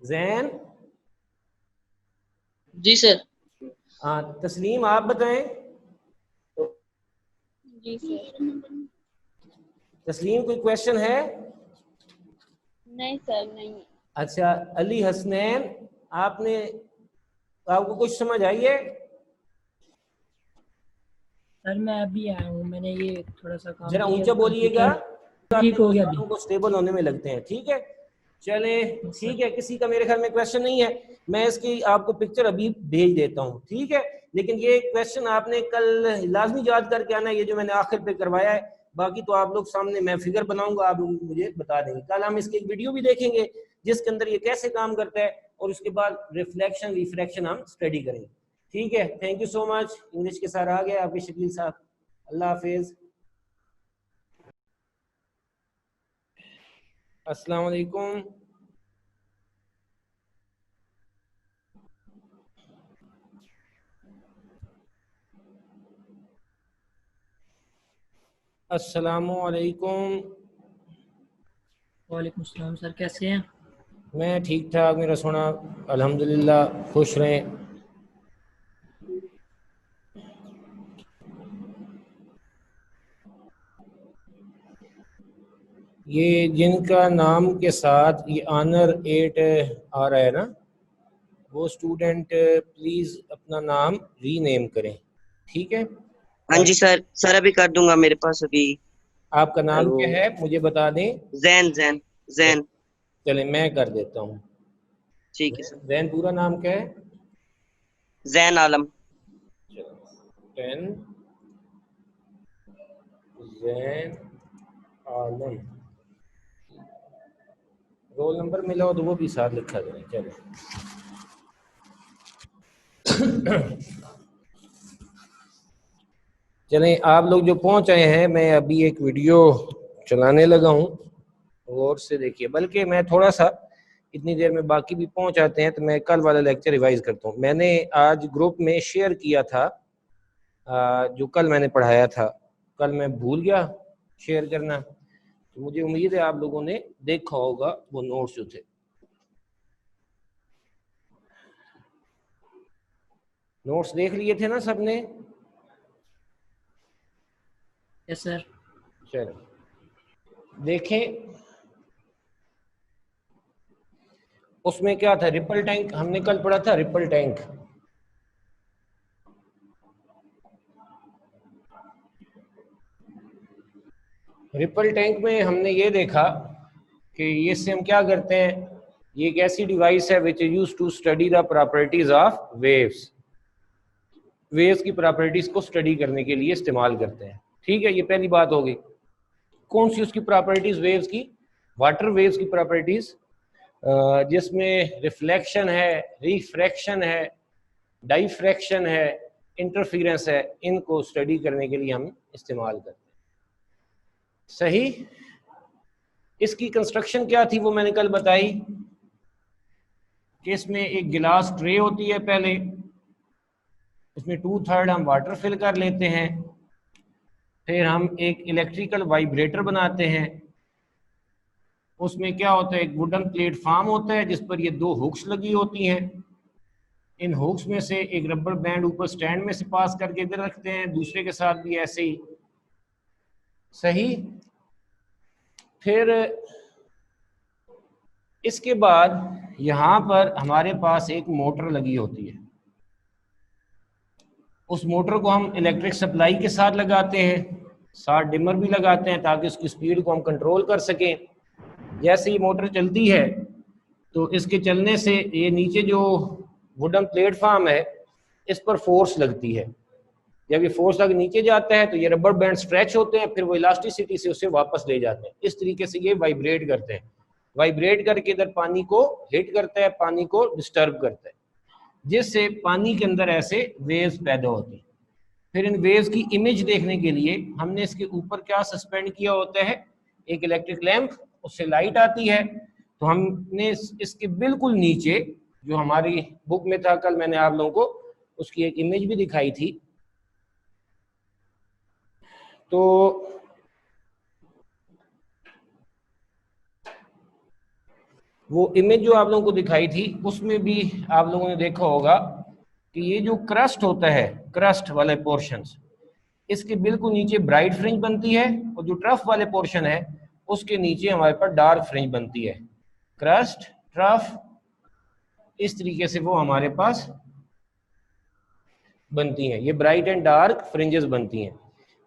जैन? जी सर। हाँ, तस्लीम आप बताएं। जी सर। तस्लीम कोई क्वेश्चन है? नहीं सर, नहीं। अच्छा, अली हसनैन आपको कुछ समझ आई है? सर मैं अभी आया हूँ, मैंने ये थोड़ा सा काम जरा किया, ऊंचा बोलिएगा, ठीक हो गया को स्टेबल होने में लगते हैं। ठीक है, चले, ठीक है। किसी का मेरे ख्याल में क्वेश्चन नहीं है, मैं इसकी आपको पिक्चर अभी भेज देता हूँ, ठीक है। लेकिन ये क्वेश्चन आपने कल लाजमी याद करके आना, ये जो मैंने आखिर पे करवाया है। बाकी तो आप लोग सामने मैं फिगर बनाऊंगा, आप मुझे बता देंगे। कल हम इसकी एक वीडियो भी देखेंगे जिसके अंदर ये कैसे काम करता है, और उसके बाद रिफ्लेक्शन रिफ्रैक्शन हम स्टडी करेंगे। ठीक है, thank you so much. English के सर आ गए आपके शकील साहब। अल्लाह हाफिज, अस्सलाम वालेकुम। अस्सलामु अलैकुम। वालेकुम सलाम सर, कैसे हैं? मैं ठीक ठाक मेरा सोना, अल्हम्दुलिल्लाह, खुश रहें। ये जिनका नाम के साथ ये ऑनर 8 आ रहा है ना, वो स्टूडेंट प्लीज अपना नाम रीनेम करें, ठीक है। हाँ जी सर, सर अभी कर दूंगा, मेरे पास अभी आपका नाम वो क्या है मुझे बता दें। जैन जैन जैन। चले मैं कर देता हूँ। ठीक है सर। जैन पूरा नाम क्या है? जैन आलम। चलो 10 जैन आलम। रोल नंबर मिला हो तो वो भी साथ लिखा जाए। चलो चलें, आप लोग जो पहुंच आए हैं, मैं अभी एक वीडियो चलाने लगा हूं, गौर से देखिए। बल्कि मैं थोड़ा सा इतनी देर में बाकी भी पहुंच आते हैं तो मैं कल वाला लेक्चर रिवाइज करता हूं। मैंने आज ग्रुप में शेयर किया था जो कल मैंने पढ़ाया था, कल मैं भूल गया शेयर करना, तो मुझे उम्मीद है आप लोगों ने देखा होगा वो नोट्स जो थे। नोट्स देख लिए थे ना सबने? Yes sir. चलो देखें, उसमें क्या था, रिपल टैंक हमने कल पढ़ा था। रिपल टैंक रिपल टैंक में हमने ये देखा कि ये से हम क्या करते हैं, ये एक ऐसी डिवाइस है which use to study the properties of waves. Waves की प्रॉपर्टीज को स्टडी करने के लिए इस्तेमाल करते हैं, ठीक है। ये पहली बात हो गई। कौन सी उसकी प्रॉपर्टीज वेव्स की? वाटर वेव्स की प्रॉपर्टीज, जिसमें रिफ्लेक्शन है, रिफ्रैक्शन है, डाइफ्रैक्शन है, इंटरफेरेंस है, इनको स्टडी करने के लिए हम इस्तेमाल करते हैं। सही। इसकी कंस्ट्रक्शन क्या थी वो मैंने कल बताई कि इसमें एक गिलास ट्रे होती है, पहले इसमें 2/3 हम वाटर फिल कर लेते हैं, फिर हम एक इलेक्ट्रिकल वाइब्रेटर बनाते हैं। उसमें क्या होता है, एक वुडन प्लेटफॉर्म होता है जिस पर ये 2 हुक्स लगी होती हैं। इन हुक्स में से एक रबर बैंड ऊपर स्टैंड में से पास करके इधर रखते हैं, दूसरे के साथ भी ऐसे ही। सही। फिर इसके बाद यहाँ पर हमारे पास एक मोटर लगी होती है। उस मोटर को हम इलेक्ट्रिक सप्लाई के साथ लगाते हैं, साथ डिमर भी लगाते हैं ताकि उसकी स्पीड को हम कंट्रोल कर सकें। जैसे ही मोटर चलती है तो इसके चलने से ये नीचे जो वुडन प्लेटफॉर्म है इस पर फोर्स लगती है। जब ये फोर्स लग नीचे जाता है तो ये रबर बैंड स्ट्रेच होते हैं, फिर वो इलास्टिसिटी से उसे वापस ले जाते हैं। इस तरीके से ये वाइब्रेट करते हैं। वाइब्रेट करके इधर पानी को हिट करता है, पानी को डिस्टर्ब करता है, जिससे पानी के अंदर ऐसे वेव्स पैदा होती हैं। फिर इन वेव्स की इमेज देखने के लिए हमने इसके ऊपर क्या सस्पेंड किया होता है, एक इलेक्ट्रिक लैंप, उससे लाइट आती है। तो हमने इसके बिल्कुल नीचे, जो हमारी बुक में था, कल मैंने आप लोगों को उसकी एक इमेज भी दिखाई थी, तो वो इमेज जो आप लोगों को दिखाई थी उसमें भी आप लोगों ने देखा होगा कि ये जो क्रस्ट होता है, क्रस्ट वाले पोर्शंस, इसके बिल्कुल नीचे ब्राइट फ्रिंज बनती है, और जो ट्रफ वाले पोर्शन है उसके नीचे हमारे पास डार्क फ्रिंज बनती है। क्रस्ट, ट्रफ, इस तरीके से वो हमारे पास बनती हैं। ये ब्राइट एंड डार्क फ्रिंजेस बनती हैं।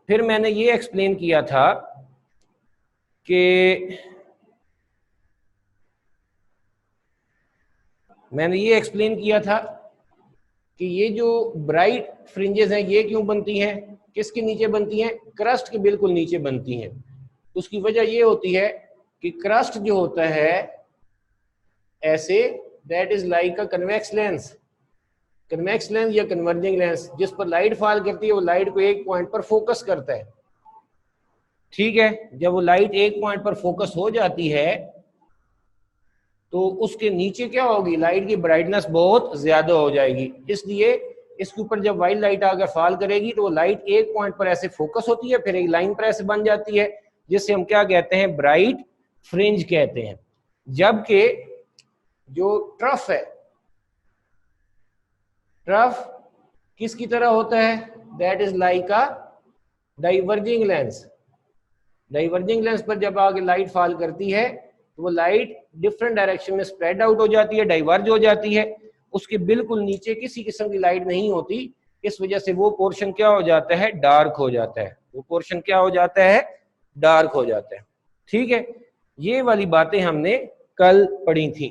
फिर मैंने ये एक्सप्लेन किया था कि ये जो ब्राइट फ्रिंजेस हैं ये क्यों बनती हैं, किसके नीचे बनती हैं? क्रस्ट के बिल्कुल नीचे बनती हैं। उसकी वजह ये होती है कि क्रस्ट जो होता है ऐसे, that is like a convex lens. Convex lens या कन्वर्जिंग लेंस, जिस पर लाइट फॉल करती है वो लाइट को एक पॉइंट पर फोकस करता है, ठीक है। जब वो लाइट एक पॉइंट पर फोकस हो जाती है तो उसके नीचे क्या होगी, लाइट की ब्राइटनेस बहुत ज्यादा हो जाएगी। इसलिए इसके ऊपर जब वाइट लाइट आकर फॉल करेगी तो वो लाइट एक पॉइंट पर ऐसे फोकस होती है, फिर एक लाइन पर ऐसे बन जाती है, जिससे हम क्या कहते हैं, ब्राइट फ्रिंज कहते हैं। जबकि जो ट्रफ है, ट्रफ किसकी तरह होता है, that is like a diverging lens. Diverging lens पर जब आगे लाइट फॉल करती है तो वो लाइट डिफरेंट डायरेक्शन में स्प्रेड आउट हो जाती है, डाइवर्ज हो जाती है, उसके बिल्कुल नीचे किसी किस्म की लाइट नहीं होती। इस वजह से वो पोर्शन क्या हो जाता है, डार्क हो जाता है। वो पोर्शन क्या हो जाता है, डार्क हो जाता है। ठीक है, ये वाली बातें हमने कल पढ़ी थी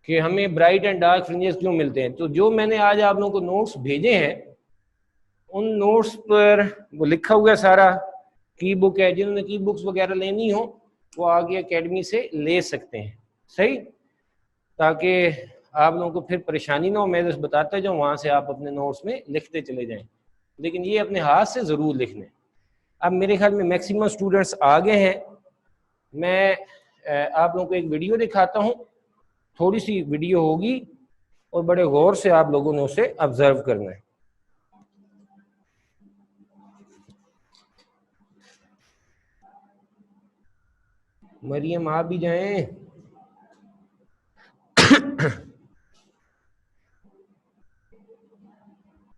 कि हमें ब्राइट एंड डार्क फ्रिंजेस क्यों मिलते हैं। तो जो मैंने आज आप लोगों को नोट्स भेजे हैं उन नोट्स पर वो लिखा हुआ है सारा, की बुक है, जिन्होंने की बुक्स वगैरह लेनी हो वो आगे एकेडमी से ले सकते हैं, सही, ताकि आप लोगों को फिर परेशानी ना हो। मैं बस बताता जाऊँ, वहाँ से आप अपने नोट्स में लिखते चले जाएं, लेकिन ये अपने हाथ से ज़रूर लिखने। अब मेरे ख्याल में मैक्सिमम स्टूडेंट्स आ गए हैं। मैं आप लोगों को एक वीडियो दिखाता हूँ, थोड़ी सी वीडियो होगी और बड़े गौर से आप लोगों ने उसे ऑब्जर्व करना है। मरियम आप भी जाएं।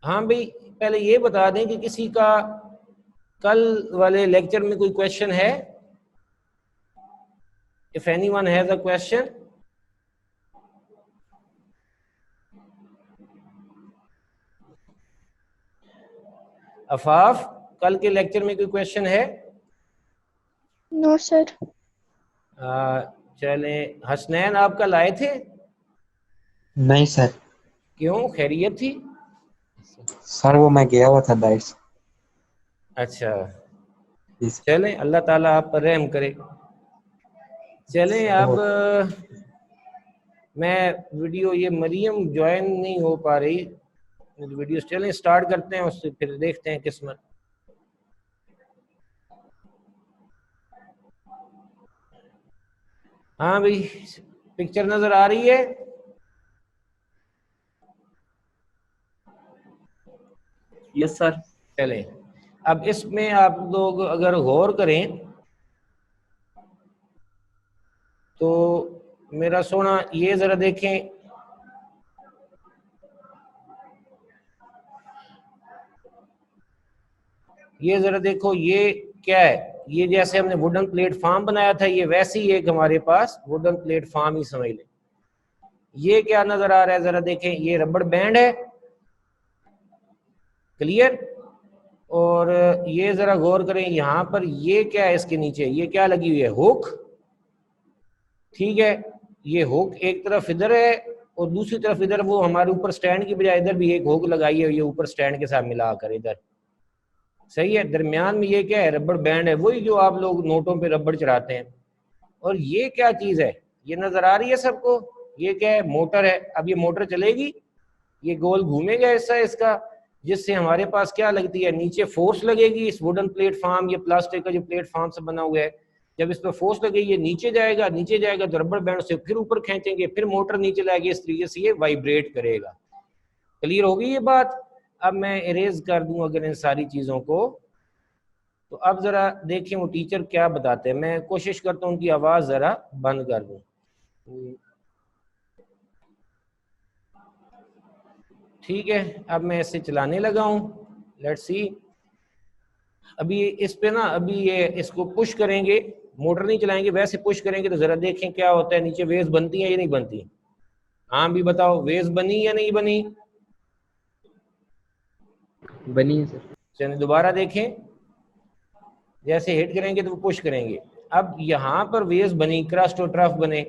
हाँ भाई, पहले ये बता दें कि किसी का कल वाले लेक्चर में कोई क्वेश्चन है? If anyone has a question. Afaf, कल के लेक्चर में कोई क्वेश्चन है? No sir. चलें, हसनैन आप कल आए थे? नहीं सर। क्यों, खैरियत थी? सर वो मैं गया हुआ था दाइस। अच्छा, चलें, अल्लाह ताला आप पर रहम करे। चलें, अब मैं वीडियो, ये मरियम ज्वाइन नहीं हो पा रही वीडियो, चलें स्टार्ट करते हैं, उससे फिर देखते हैं किस्मत। हाँ भाई, पिक्चर नजर आ रही है? Yes sir. चलें, अब इसमें आप लोग अगर गौर करें तो मेरा सोना ये जरा देखें, ये जरा देखो, ये क्या है? ये जैसे हमने वुडन प्लेटफॉर्म बनाया था, ये वैसे ही एक हमारे पास वुडन प्लेटफॉर्म ही समझ लें। ये क्या नजर आ रहा है, जरा देखें, ये रबड़ बैंड है, क्लियर? और ये जरा गौर करें, यहाँ पर ये क्या है, इसके नीचे ये क्या लगी हुई है, हुक। ठीक है, ये हुक एक तरफ इधर है और दूसरी तरफ इधर, वो हमारे ऊपर स्टैंड की बजाय इधर भी एक हुक लगाई है, ये ऊपर स्टैंड के साथ मिलाकर इधर, सही है। दरमियान में ये क्या है, रबड़ बैंड है, वही जो आप लोग नोटों पे रबड़ चढ़ाते हैं। और ये क्या चीज है, ये नजर आ रही है सबको? ये क्या है, मोटर है। अब ये मोटर चलेगी, ये गोल घूमेगा ऐसा इसका, जिससे हमारे पास क्या लगती है, नीचे फोर्स लगेगी। इस वुडन प्लेटफॉर्म या प्लास्टिक का जो प्लेटफॉर्म से बना हुआ है, जब इस पर फोर्स लगेगी ये नीचे जाएगा, नीचे जाएगा तो रबड़ बैंड से फिर ऊपर खींचेंगे, फिर मोटर नीचे लाएगी, इस तरीके से ये वाइब्रेट करेगा। क्लियर होगी ये बात? अब मैं इरेज कर दूं अगर इन सारी चीजों को, तो अब जरा देखें वो टीचर क्या बताते हैं। मैं कोशिश करता हूं उनकी आवाज जरा बंद कर दूं। ठीक है, अब मैं इसे चलाने लगा हूं, लेट्स सी। अभी इस पे ना, अभी ये इसको पुश करेंगे, मोटर नहीं चलाएंगे, वैसे पुश करेंगे तो जरा देखें क्या होता है, नीचे वेव्स बनती है या नहीं बनती? हाँ भी बताओ, वेव्स बनी या नहीं बनी? बनी है सर। चलिए दोबारा देखें, जैसे हिट करेंगे तो वो पुश करेंगे। अब यहाँ पर वेव्स बनी, क्रस्ट और ट्रफ बने,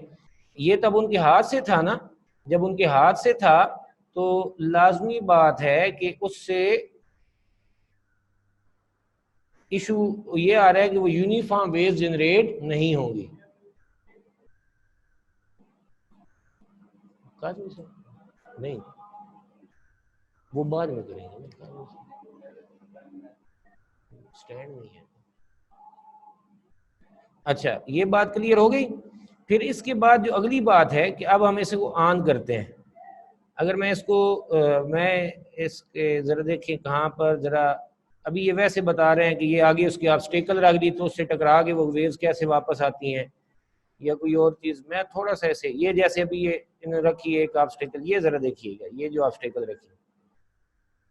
ये तब उनके हाथ से था ना। जब उनके हाथ से था तो लाजमी बात है कि उससे इशू ये आ रहा है कि वो यूनिफॉर्म वेव्स जनरेट नहीं होंगी। नहीं, वो बाद में करेंगे, स्टैंड नहीं है। अच्छा, ये बात क्लियर हो गई। फिर इसके बाद जो अगली बात है कि अब हम इसको ऑन करते हैं। अगर मैं इसको मैं इसके जरा देखें कहाँ पर, जरा अभी ये वैसे बता रहे हैं कि ये आगे उसके ऑब्स्टेकल रख दी तो उससे टकरा के वो वेव्स कैसे वापस आती हैं या कोई और चीज़। मैं थोड़ा सा ऐसे, ये जैसे अभी ये इन्होंने रखी है एक ऑब्स्टेकल, ये जरा देखिएगा, ये जो ऑब्स्टेकल रखी,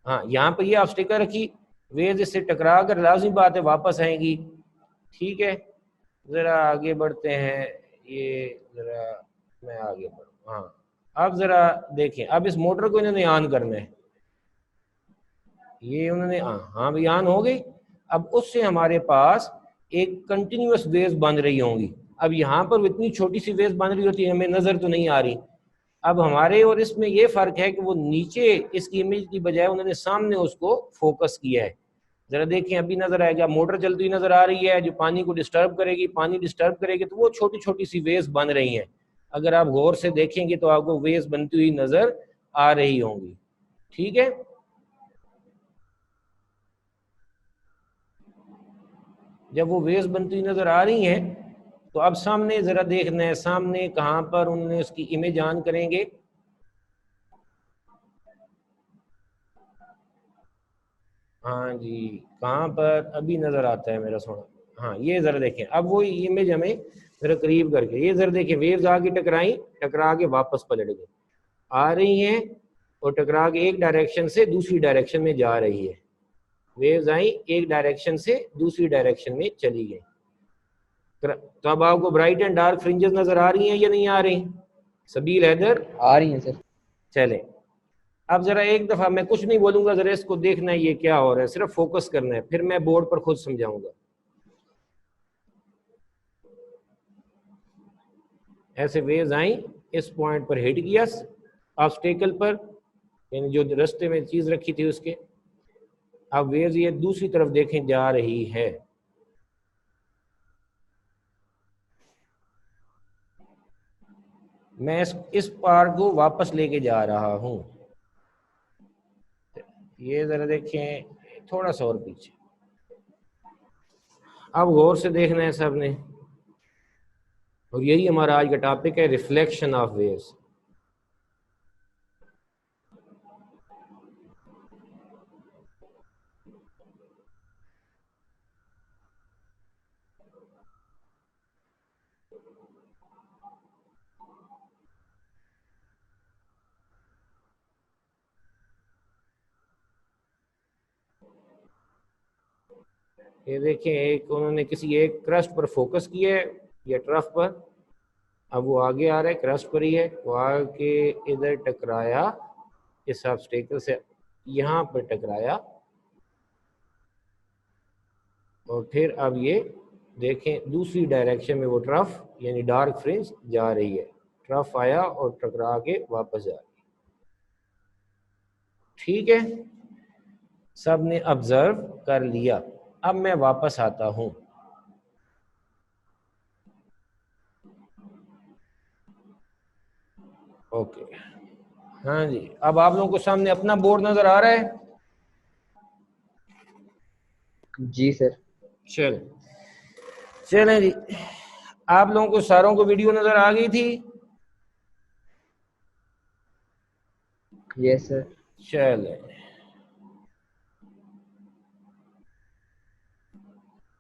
हाँ यहाँ पर ये ऑब्स्टेकल रखी, वेव्स इससे टकरा कर लाजमी बात है वापस आएंगी। ठीक है, जरा आगे बढ़ते हैं। ये जरा मैं आगे बढ़ूँ। हाँ, अब जरा देखें, अब इस मोटर को इन्होंने ऑन करना है। ये उन्होंने हाँ भी ऑन हो गई। अब उससे हमारे पास एक कंटिन्यूअस वेव्स बन रही होंगी। अब यहाँ पर इतनी छोटी सी वेव्स बन रही होती है, हमें नजर तो नहीं आ रही। अब हमारे और इसमें ये फर्क है कि वो नीचे इसकी इमेज की बजाय उन्होंने सामने उसको फोकस किया है। जरा देखें, अभी नजर आएगा, मोटर चलती हुई नजर आ रही है जो पानी को डिस्टर्ब करेगी। पानी डिस्टर्ब करेगी तो वो छोटी छोटी सी वेव्स बन रही हैं। अगर आप गौर से देखेंगे तो आपको वेव्स बनती हुई नजर आ रही होंगी। ठीक है, जब वो वेव्स बनती हुई नजर आ रही हैं तो अब सामने जरा देखना है, सामने कहाँ पर उन्होंने उसकी इमेज ऑन करेंगे। हाँ जी, कहाँ पर अभी नजर आता है मेरा सोना। हाँ, ये जरा देखें, अब वो इमेज हमें जरा करीब करके, ये जरा देखें, वेव्स आगे टकराई, टकरा के वापस पलट गई, आ रही हैं और टकरा के एक डायरेक्शन से दूसरी डायरेक्शन में जा रही है। वेव्स आई, एक डायरेक्शन से दूसरी डायरेक्शन में चली गई। तो अब आपको ब्राइट एंड डार्क फ्रिंजेस नजर आ रही हैं या नहीं आ रही? सबील हैदर, आ रही हैं सर। चले अब जरा एक दफा मैं कुछ नहीं बोलूंगा, जरा इसको देखना है ये क्या हो रहा है, सिर्फ फोकस करना है, फिर मैं बोर्ड पर खुद समझाऊंगा। ऐसे वेव्स आई, इस पॉइंट पर हिट किया ऑब्स्टेकल पर, यानी जो रास्ते में चीज रखी थी उसके। अब वेव्स ये दूसरी तरफ देखें जा रही है। मैं इस पार को वापस लेके जा रहा हूं। ये जरा देखें, थोड़ा सा और पीछे। अब गौर से देखना है सबने, और यही हमारा आज का टॉपिक है, रिफ्लेक्शन ऑफ वेव्स। ये देखें, एक उन्होंने किसी एक क्रस्ट पर फोकस किया है या ट्रफ पर। अब वो आगे आ रहा है, क्रस्ट पर ही है, वो आके इधर टकराया, इस ऑब्स्टेकल से यहाँ पर टकराया, और फिर अब ये देखें दूसरी डायरेक्शन में वो ट्रफ यानी डार्क फ्रिंज जा रही है। ट्रफ आया और टकरा के वापस जा रही है। ठीक है, सब ने ऑब्जर्व कर लिया। अब मैं वापस आता हूं। ओके, हाँ जी, अब आप लोगों को सामने अपना बोर्ड नजर आ रहा है? जी सर। चलें जी, आप लोगों को सारों को वीडियो नजर आ गई थी? Yes sir. चले,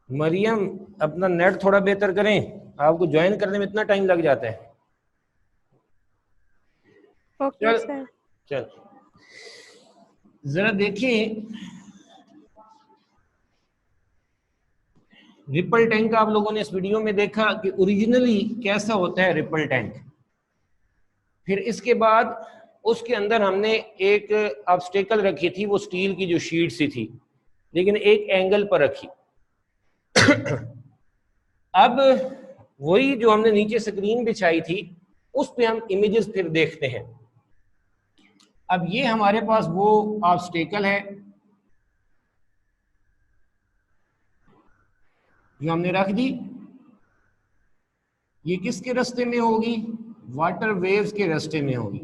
मरियम अपना नेट थोड़ा बेहतर करें, आपको ज्वाइन करने में इतना टाइम लग जाता है। Okay sir. चल जरा देखिए, रिपल टैंक आप लोगों ने इस वीडियो में देखा कि ओरिजिनली कैसा होता है रिपल टैंक। फिर इसके बाद उसके अंदर हमने एक ऑब्स्टेकल रखी थी, वो स्टील की जो शीट सी थी, लेकिन एक एंगल पर रखी। अब वही जो हमने नीचे स्क्रीन बिछाई थी, उस पे हम इमेजेस फिर देखते हैं। अब ये हमारे पास वो ऑब्स्टेकल है जो हमने रख दी। ये किसके रास्ते में होगी? वाटर वेव्स के रास्ते में होगी,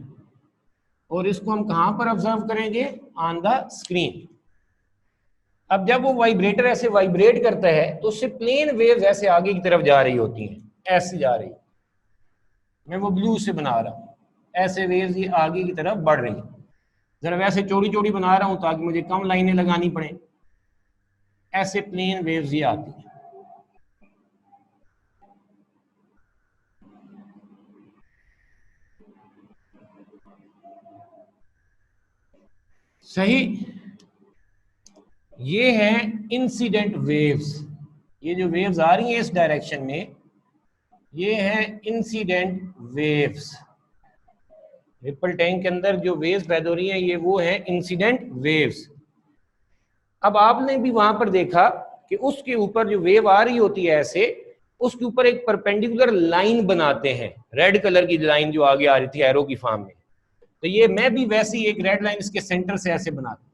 और इसको हम कहां पर ऑब्जर्व करेंगे? On the screen. अब जब वो वाइब्रेटर ऐसे वाइब्रेट करता है तो उससे प्लेन वेव्स ऐसे आगे की तरफ जा रही होती हैं, ऐसे जा रही। मैं वो ब्लू से बना रहा हूं, ऐसे वेव्स ये आगे की तरफ बढ़ रही। जरा वैसे चौड़ी चौड़ी बना रहा हूं ताकि मुझे कम लाइनें लगानी पड़े। ऐसे प्लेन वेव्स ये आती हैं। सही, ये हैं इंसिडेंट वेव्स, ये जो वेव्स आ रही हैं इस डायरेक्शन में, ये हैं इंसिडेंट वेव्स। रिपल टैंक के अंदर जो वेव्स पैदा हो रही हैं ये वो हैं इंसिडेंट वेव्स। अब आपने भी वहां पर देखा कि उसके ऊपर जो वेव आ रही होती है ऐसे, उसके ऊपर एक परपेंडिकुलर लाइन बनाते हैं, रेड कलर की लाइन जो आगे आ रही थी एरो की फॉर्म में। तो ये मैं भी वैसी एक रेड लाइन इसके सेंटर से ऐसे बना दूं,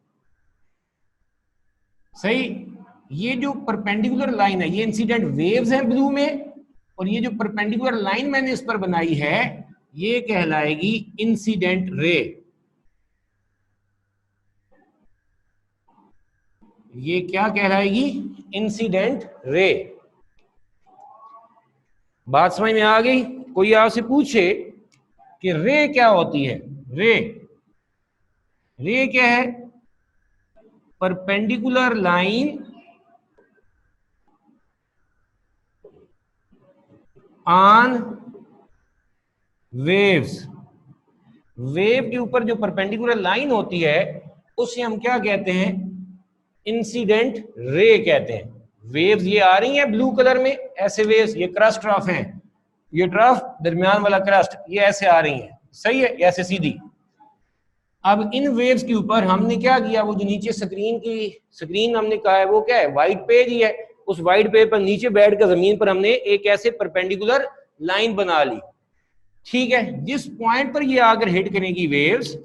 सही। ये जो परपेंडिकुलर लाइन है ये इंसिडेंट वेव्स हैं ब्लू में, और ये जो परपेंडिकुलर लाइन मैंने इस पर बनाई है ये कहलाएगी इंसिडेंट रे। ये क्या कहलाएगी? Incident ray. बात समझ में आ गई? कोई आपसे पूछे कि रे क्या होती है? रे क्या है? Perpendicular line on waves. Wave के ऊपर जो परपेंडिकुलर लाइन होती है उसे हम क्या कहते हैं? इंसिडेंट रे कहते हैं। वेव्स ये आ रही हैं ब्लू कलर में, ऐसे वेव्स, ये क्रस्ट ट्रफ हैं, ये ट्रफ दरमियान वाला क्रस्ट, ये ऐसे आ रही हैं, सही है, ऐसे सीधी। अब इन वेव्स के ऊपर हमने क्या किया, वो जो नीचे स्क्रीन हमने कहा है वो क्या है? व्हाइट पेज ही है। उस व्हाइट पेज पर नीचे बैठकर जमीन पर हमने एक ऐसे परपेंडिकुलर लाइन बना ली, ठीक है। जिस पॉइंट पर ये आकर हिट करेगी वेव्स,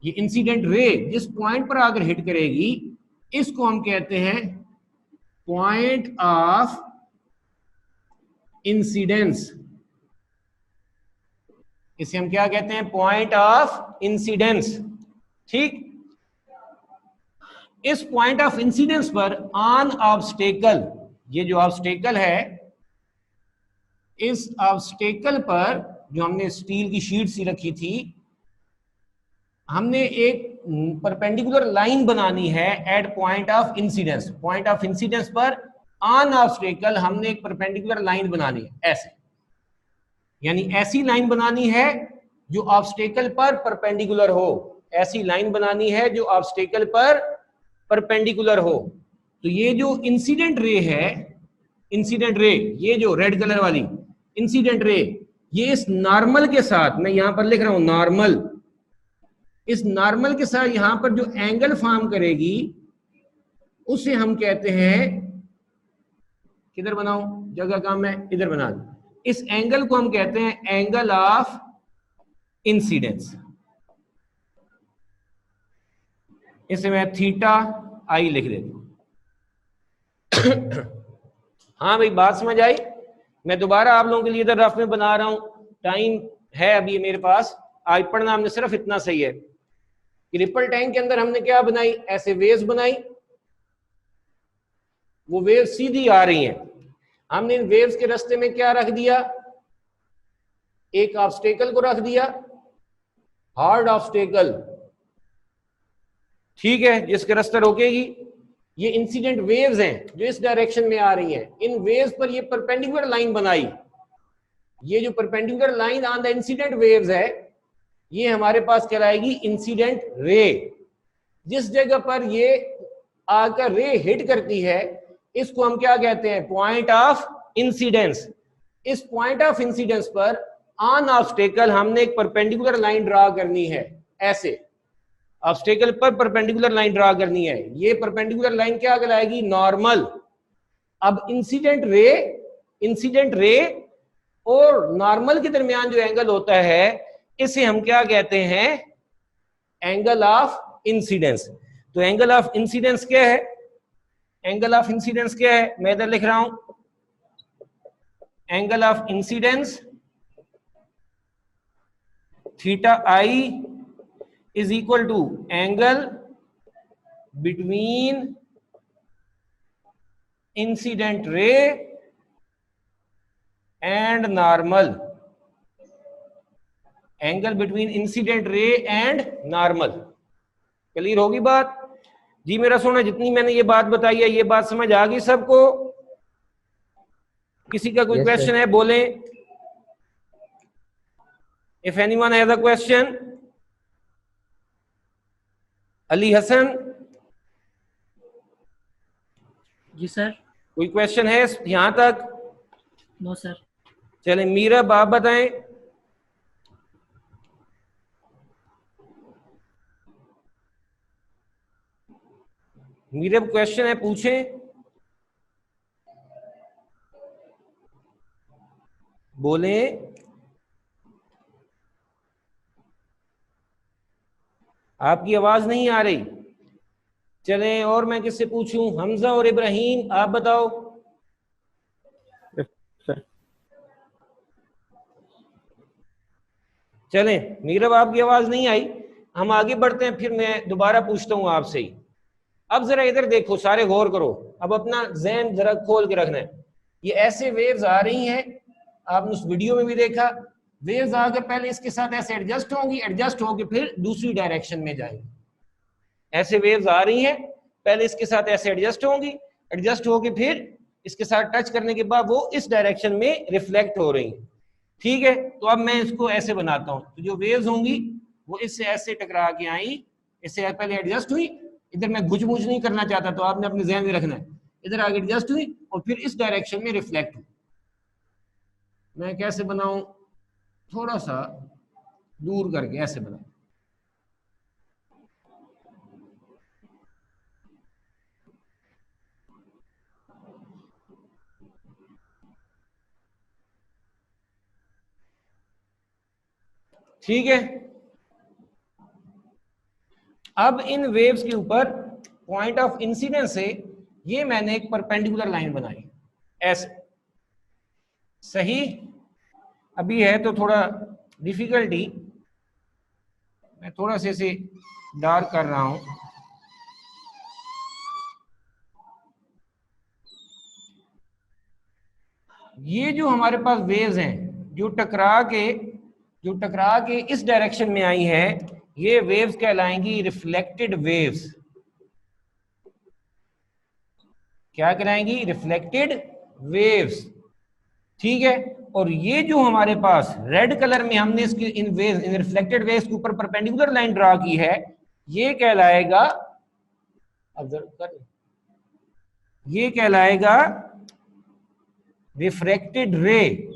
ये इंसिडेंट रे जिस पॉइंट पर आकर हिट करेगी इसको हम कहते हैं पॉइंट ऑफ इंसिडेंस। इसे हम क्या कहते हैं? पॉइंट ऑफ इंसिडेंस, ठीक। इस पॉइंट ऑफ इंसिडेंस पर ऑन ऑब्स्टेकल, ये जो ऑब्स्टेकल है, इस ऑब्स्टेकल पर जो हमने स्टील की शीट सी रखी थी, हमने एक परपेंडिकुलर लाइन बनानी है at point of incidence. Point of incidence पर ऑन ऑब्स्टेकल हमने एक परपेंडिकुलर लाइन बनानी है, ऐसे, यानी ऐसी लाइन बनानी है जो ऑब्स्टेकल पर परपेंडिकुलर हो। ऐसी लाइन बनानी है जो ऑब्स्टेकल पर परपेंडिकुलर हो। तो ये जो इंसिडेंट रे है, इंसिडेंट रे, ये जो रेड कलर वाली इंसिडेंट रे, ये इस नॉर्मल के साथ, मैं यहां पर लिख रहा हूं नॉर्मल, इस नॉर्मल के साथ यहां पर जो एंगल फॉर्म करेगी उसे हम कहते हैं, किधर बनाऊं, जगह काम है, इधर बना दूं। इस एंगल को हम कहते हैं एंगल ऑफ इंसिडेंस। इसे मैं थीटा आई लिख देता हूं। हाँ भाई, बात समझ आई? मैं दोबारा आप लोगों के लिए इधर रफ में बना रहा हूं, टाइम है अभी मेरे पास, आज पढ़ना हमने सिर्फ इतना सही है कि रिपल टैंक के अंदर हमने क्या बनाई? ऐसे वेव्स बनाई, वो वेव्स सीधी आ रही हैं। हमने इन वेव्स के रास्ते में क्या रख दिया? एक ऑब्स्टेकल को रख दिया, हार्ड ऑब्स्टेकल, ठीक है, जिसके रास्ते रोकेगी। ये इंसिडेंट वेव्स हैं जो इस डायरेक्शन में आ रही हैं। इन वेव्स पर ये परपेंडिकुलर लाइन बनाई। ये जो perpendicular line on the incident waves है ये हमारे पास कहलाएगी इंसिडेंट रे। जिस जगह पर ये आकर रे हिट करती है इसको हम क्या कहते हैं? Point of incidence. इस पॉइंट ऑफ इंसिडेंस पर ऑन ऑब्स्टेकल हमने एक परपेंडिकुलर लाइन ड्रा करनी है, ऐसे ऑब्स्टेकल पर परपेंडिकुलर लाइन ड्रा करनी है। ये परपेंडिकुलर लाइन क्या कहलाएगी? नॉर्मल। अब इंसिडेंट रे और नॉर्मल के दरमियान जो एंगल होता है इसे हम क्या कहते हैं? Angle of incidence. तो एंगल ऑफ इंसिडेंस क्या है? एंगल ऑफ इंसिडेंस क्या है? मैं इधर लिख रहा हूं, angle of incidence theta I is equal to angle between incident ray and normal. Angle between incident ray and normal. Clear होगी बात? जी मेरा सोना, जितनी मैंने ये बात बताई है ये बात समझ आ गई सबको? किसी का कोई क्वेश्चन है बोलें। If anyone has a question. Ali Hasan. जी सर। कोई क्वेश्चन है यहां तक? No sir. चले मीरब आप बताएं। मीरब क्वेश्चन है, पूछें, बोलें। आपकी आवाज नहीं आ रही। चलें और मैं किससे पूछूं? हमजा और इब्राहिम आप बताओ। चलें मीरब आपकी आवाज नहीं आई, हम आगे बढ़ते हैं, फिर मैं दोबारा पूछता हूं आपसे ही। अब जरा इधर देखो, सारे गौर करो, अब अपना ज़हन जरा खोल के रखना है। ये ऐसे वेव्स आ रही हैं, आपने उस वीडियो में भी देखा, वेव्स आकर पहले इसके साथ ऐसे एडजस्ट होंगी, एडजस्ट होकर फिर दूसरी डायरेक्शन में जाएंगी। ऐसे वेव्स आ रही हैं, पहले इसके साथ ऐसे एडजस्ट होंगी, एडजस्ट होकर फिर इसके साथ टच करने के बाद वो इस डायरेक्शन में रिफ्लेक्ट हो रही हैं। ठीक है, तो अब मैं इसको ऐसे बनाता हूं, तो जो वेव्स होंगी वो इससे ऐसे टकरा के आई, इससे पहले एडजस्ट हुई, इधर मैं गुजमुज नहीं करना चाहता, तो आपने अपने ज़हन में रखना है, इधर आगे एडजस्ट हुई और फिर इस डायरेक्शन में रिफ्लेक्ट हुई। मैं कैसे बनाऊं? थोड़ा सा दूर करके ऐसे बनाऊं। ठीक है, अब इन वेव्स के ऊपर पॉइंट ऑफ इंसिडेंस से ये मैंने एक परपेंडिकुलर लाइन बनाई ऐसे। सही? अभी है तो थोड़ा डिफिकल्टी, मैं थोड़ा से इसे डार्क कर रहा हूं। ये जो हमारे पास वेव्स हैं जो टकरा के इस डायरेक्शन में आई हैं, ये वेव्स कहलाएंगी रिफ्लेक्टेड वेव्स। क्या कहलाएंगी? Reflected waves. ठीक है, और ये जो हमारे पास रेड कलर में हमने इसकी इन रिफ्लेक्टेड वेव्स के ऊपर परपेंडिकुलर लाइन ड्रा की है, ये कहलाएगा, ऑब्जर्व कर, ये कहलाएगा रिफ्रैक्टेड रे।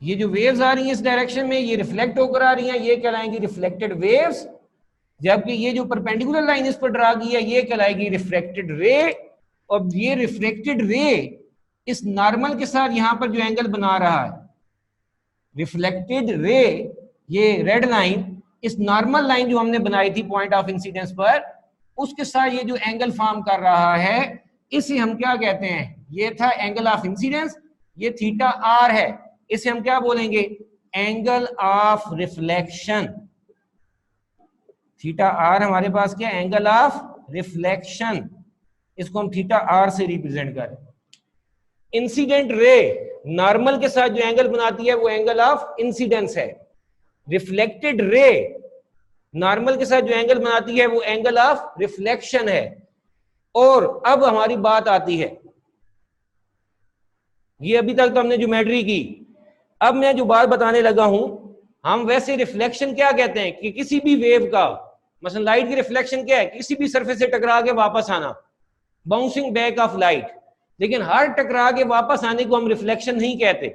ये जो वेव्स आ रही हैं इस डायरेक्शन में, ये रिफ्लेक्ट होकर आ रही हैं, ये कहलाएंगी रिफ्लेक्टेड वेव्स। जबकि ये जो परपेंडिकुलर लाइन इस पर ड्रा की है, ये कहलाएगी रिफ्रैक्टेड रे। और ये रिफ्लेक्टेड रे इस नॉर्मल के साथ यहां पर जो एंगल बना रहा है, रिफ्लेक्टेड रे, ये रेड लाइन, इस नॉर्मल लाइन जो हमने बनाई थी पॉइंट ऑफ इंसिडेंस पर, उसके साथ ये जो एंगल फॉर्म कर रहा है, इसे हम क्या कहते हैं? ये था एंगल ऑफ इंसिडेंस, ये थीटा आर है, इसे हम क्या बोलेंगे? Angle of reflection. Theta R हमारे पास क्या? Angle of reflection. इसको हम थीटा आर से रिप्रेजेंट करें। इंसिडेंट रे नॉर्मल के साथ जो एंगल बनाती है वो एंगल ऑफ इंसिडेंस है। रिफ्लेक्टेड रे नॉर्मल के साथ जो एंगल बनाती है वो एंगल ऑफ रिफ्लेक्शन है। और अब हमारी बात आती है, ये अभी तक तो हमने ज्योमेट्री की, अब मैं जो बात बताने लगा हूं, हम वैसे रिफ्लेक्शन क्या कहते हैं कि किसी भी वेव का, मसलन लाइट की रिफ्लेक्शन क्या है? किसी भी सरफेस से टकरा के वापस आना, बाउंसिंग बैक ऑफ लाइट। लेकिन हर टकरा के वापस आने को हम रिफ्लेक्शन नहीं कहते।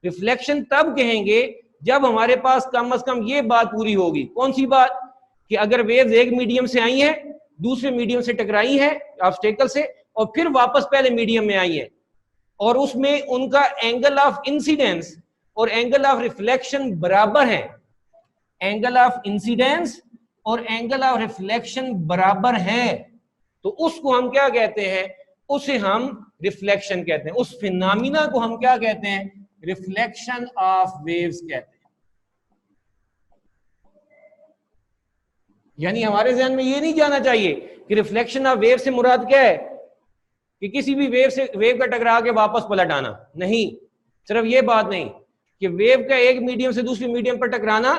रिफ्लेक्शन तब कहेंगे जब हमारे पास कम से कम ये बात पूरी होगी। कौन सी बात? कि अगर वेव्स एक मीडियम से आई है, दूसरे मीडियम से टकराई है ऑब्स्टेकल से, और फिर वापस पहले मीडियम में आई है, और उसमें उनका एंगल ऑफ इंसिडेंस और एंगल ऑफ रिफ्लेक्शन बराबर है। एंगल ऑफ इंसिडेंस और एंगल ऑफ रिफ्लेक्शन बराबर है, तो उसको हम क्या कहते हैं? उसे हम रिफ्लेक्शन कहते हैं। उस फिनोमिना को हम क्या कहते हैं? रिफ्लेक्शन ऑफ वेव्स कहते हैं। यानी हमारे ज़हन में ये नहीं जाना चाहिए कि रिफ्लेक्शन ऑफ वेव से मुराद क्या है कि किसी भी वेव का टकरा के वापस पलट आना। नहीं, सिर्फ ये बात नहीं कि वेव का एक मीडियम से दूसरे मीडियम पर टकराना,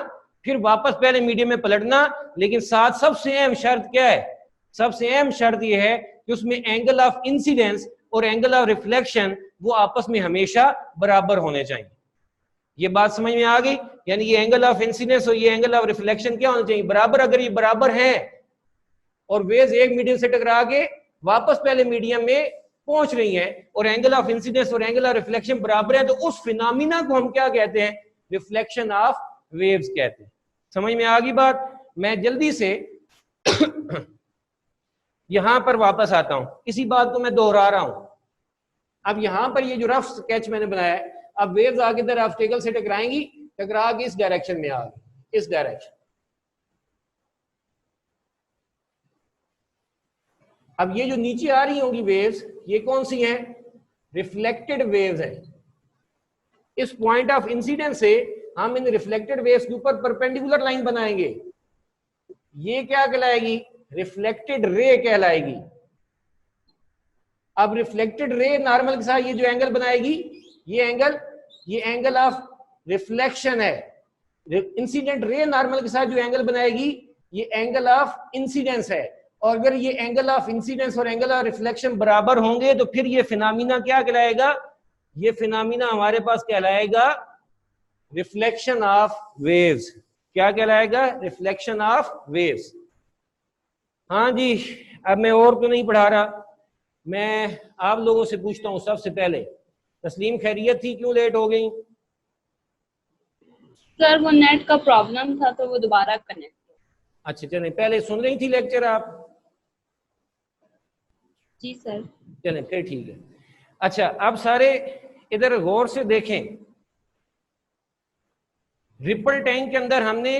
फिर वापस पहले मीडियम में पलटना, लेकिन साथ सबसे अहम शर्त क्या है? सबसे अहम शर्त यह है कि उसमें एंगल ऑफ इंसिडेंस और एंगल ऑफ रिफ्लेक्शन वो आपस में हमेशा बराबर होने चाहिए। ये बात समझ में आ गई? यानी ये एंगल ऑफ इंसिडेंस और ये एंगल ऑफ रिफ्लेक्शन क्या होना चाहिए? बराबर। अगर ये बराबर है और वेव्स एक मीडियम से टकरा के वापस पहले मीडियम में पहुंच रही हैं और एंगल ऑफ इंसिडेंस और एंगल ऑफ रिफ्लेक्शन बराबर है, तो उस फिनोमिना को हम क्या कहते हैं? रिफ्लेक्शन ऑफ वेव्स कहते हैं। समझ में आ गई बात? मैं जल्दी से यहां पर वापस आता हूं, इसी बात को मैं दोहरा रहा हूं। अब यहां पर ये जो रफ स्केच मैंने बनाया है, अब वेव्स आगे इधर ऑब्स्टेकल से टकराएंगी, टकरा के इस डायरेक्शन में आ गई, इस डायरेक्शन। अब ये जो नीचे आ रही होंगी वेव्स, ये कौन सी हैं? रिफ्लेक्टेड वेव्स हैं। इस पॉइंट ऑफ इंसिडेंस से हम इन रिफ्लेक्टेड वेव्स के ऊपर परपेंडिकुलर लाइन बनाएंगे। ये क्या कहलाएगी? रिफ्लेक्टेड रे कहलाएगी। अब रिफ्लेक्टेड रे नॉर्मल के साथ ये जो एंगल बनाएगी, ये एंगल ऑफ रिफ्लेक्शन है। इंसिडेंट रे नॉर्मल के साथ जो एंगल बनाएगी, ये एंगल ऑफ इंसिडेंस है। और अगर ये एंगल ऑफ इंसिडेंस और एंगल ऑफ रिफ्लेक्शन बराबर होंगे तो फिर ये फिनोमिना क्या कहलाएगा? ये फिनोमिना हमारे पास कहलाएगा रिफ्लेक्शन ऑफ वेव्स। क्या कहलाएगा? Reflection of waves. हाँ जी, अब मैं और तो नहीं पढ़ा रहा, मैं आप लोगों से पूछता हूं। सबसे पहले तस्लीम, खैरियत थी? क्यों लेट हो गई? सर वो नेट का प्रॉब्लम था तो वो दोबारा कनेक्ट। अच्छा चलें, पहले सुन रही थी लेक्चर आप? जी सर। चलें फिर ठीक है। अच्छा, अब सारे इधर गौर से देखें। रिपल टैंक के अंदर हमने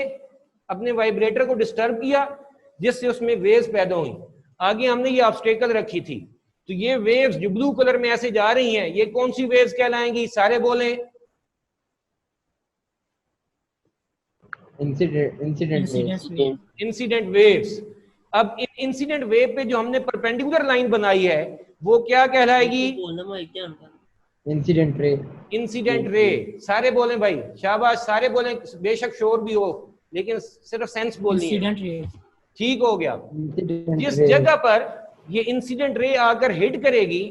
अपने वाइब्रेटर को डिस्टर्ब किया, जिससे उसमें वेव्स पैदा हुई। आगे हमने ये ऑब्स्टेकल रखी थी, तो ये वेव्स जो ब्लू कलर में ऐसे जा रही हैं, ये कौन सी वेव्स कहलाएंगी? सारे बोलें। Incident waves. अब इन इंसिडेंट वेव पे जो हमने परपेंडिकुलर लाइन बनाई है, वो क्या कहलाएगी? Incident ray. Incident ray. सारे बोलें भाई, शाबाश, सारे बोलें, बेशक शोर भी हो लेकिन सिर्फ सेंस बोलनी है। ठीक हो गया। जिस जगह पर ये इंसिडेंट रे आकर हिट करेगी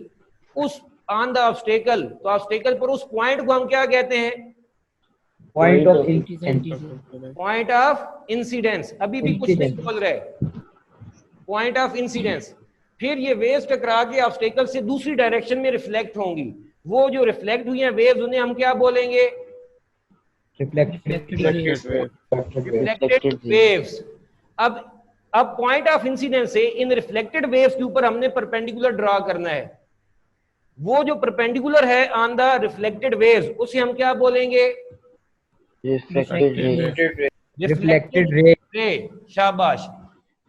उस ऑन द ऑब्स्टेकल, तो ऑब्स्टेकल पर उस पॉइंट को हम क्या कहते हैं? Point of incidence. Point of incidence. अभी भी कुछ नहीं बोल रहे। Point of incidence. फिर ये वेव्स टकरा के ऑब्स्टेकल से दूसरी डायरेक्शन में रिफ्लेक्ट होंगी। वो जो रिफ्लेक्ट हुई हैं वेव्स, उन्हें हम क्या बोलेंगे? Reflected waves. अब पॉइंट ऑफ इंसिडेंस से इन रिफ्लेक्टेड वेव्स के ऊपर हमने परपेंडिकुलर ड्रॉ करना है। वो जो परपेंडिकुलर है ऑन द रिफ्लेक्टेड वेव्स, उसे हम क्या बोलेंगे? Reflected ray. शाबाश।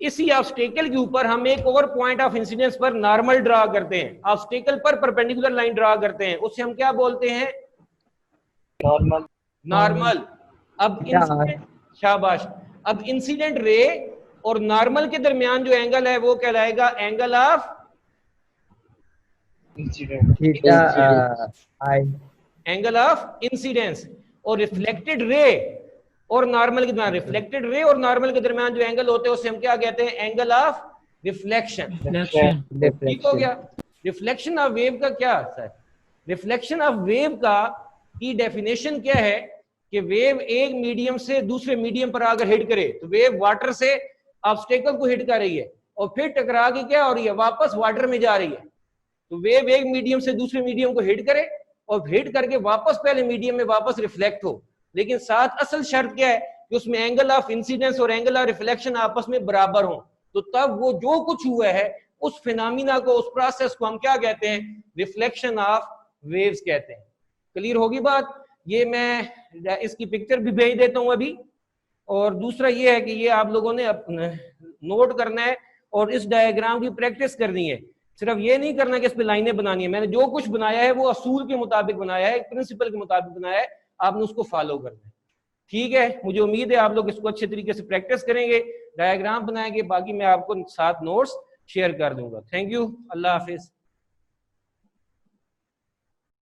इसी ऑब्स्टेकल के ऊपर हम एक और पॉइंट ऑफ इंसिडेंस पर नॉर्मल ड्रॉ करते हैं, ऑब्स्टेकल पर परपेंडिकुलर लाइन ड्रॉ करते हैं, उससे हम क्या बोलते हैं? नॉर्मल। अब शाबाश। अब इंसिडेंट रे और नॉर्मल के दरमियान जो एंगल है वो कहलाएगा angle of angle of incidence. और रिफ्लेक्टेड रे और नॉर्मल के दरमियान, रिफ्लेक्टेड रे और नॉर्मल के दरमियान जो एंगल होते हैं उसे हम क्या कहते हैं? Angle of reflection. ठीक हो गया। रिफ्लेक्शन ऑफ वेव का क्या सर? रिफ्लेक्शन ऑफ वेव का की डेफिनेशन क्या है कि वेव एक मीडियम से दूसरे मीडियम पर आकर हिट करे, तो वेव वाटर से ऑब्स्टेकल को हिट कर रही है और फिर टकरा के क्या हो रही है? वापस वाटर में जा रही है। तो वेव एक मीडियम से दूसरे मीडियम को हिट करे और हिट करके वापस पहले मीडियम में वापस रिफ्लेक्ट हो, लेकिन साथ असल शर्त क्या है कि उसमें एंगल ऑफ इंसिडेंस और एंगल ऑफ रिफ्लेक्शन आपस में बराबर हो। तो तब वो जो कुछ हुआ है उस फिनोमिना को, उस प्रोसेस को हम क्या कहते हैं? रिफ्लेक्शन ऑफ वेव्स कहते हैं। क्लियर होगी बात? ये मैं इसकी पिक्चर भी भेज देता हूं अभी। और दूसरा ये है कि ये आप लोगों ने नोट करना है और इस डायग्राम की प्रैक्टिस करनी है। सिर्फ ये नहीं करना कि इस पे लाइनें बनानी है। मैंने जो कुछ बनाया है वो असूल के मुताबिक बनाया है, प्रिंसिपल के मुताबिक बनाया है, आपने उसको फॉलो करना है। ठीक है, मुझे उम्मीद है आप लोग इसको अच्छे तरीके से प्रैक्टिस करेंगे, डायग्राम बनाएंगे, बाकी मैं आपको साथ नोट्स शेयर कर दूंगा। Thank you, Allah Hafiz.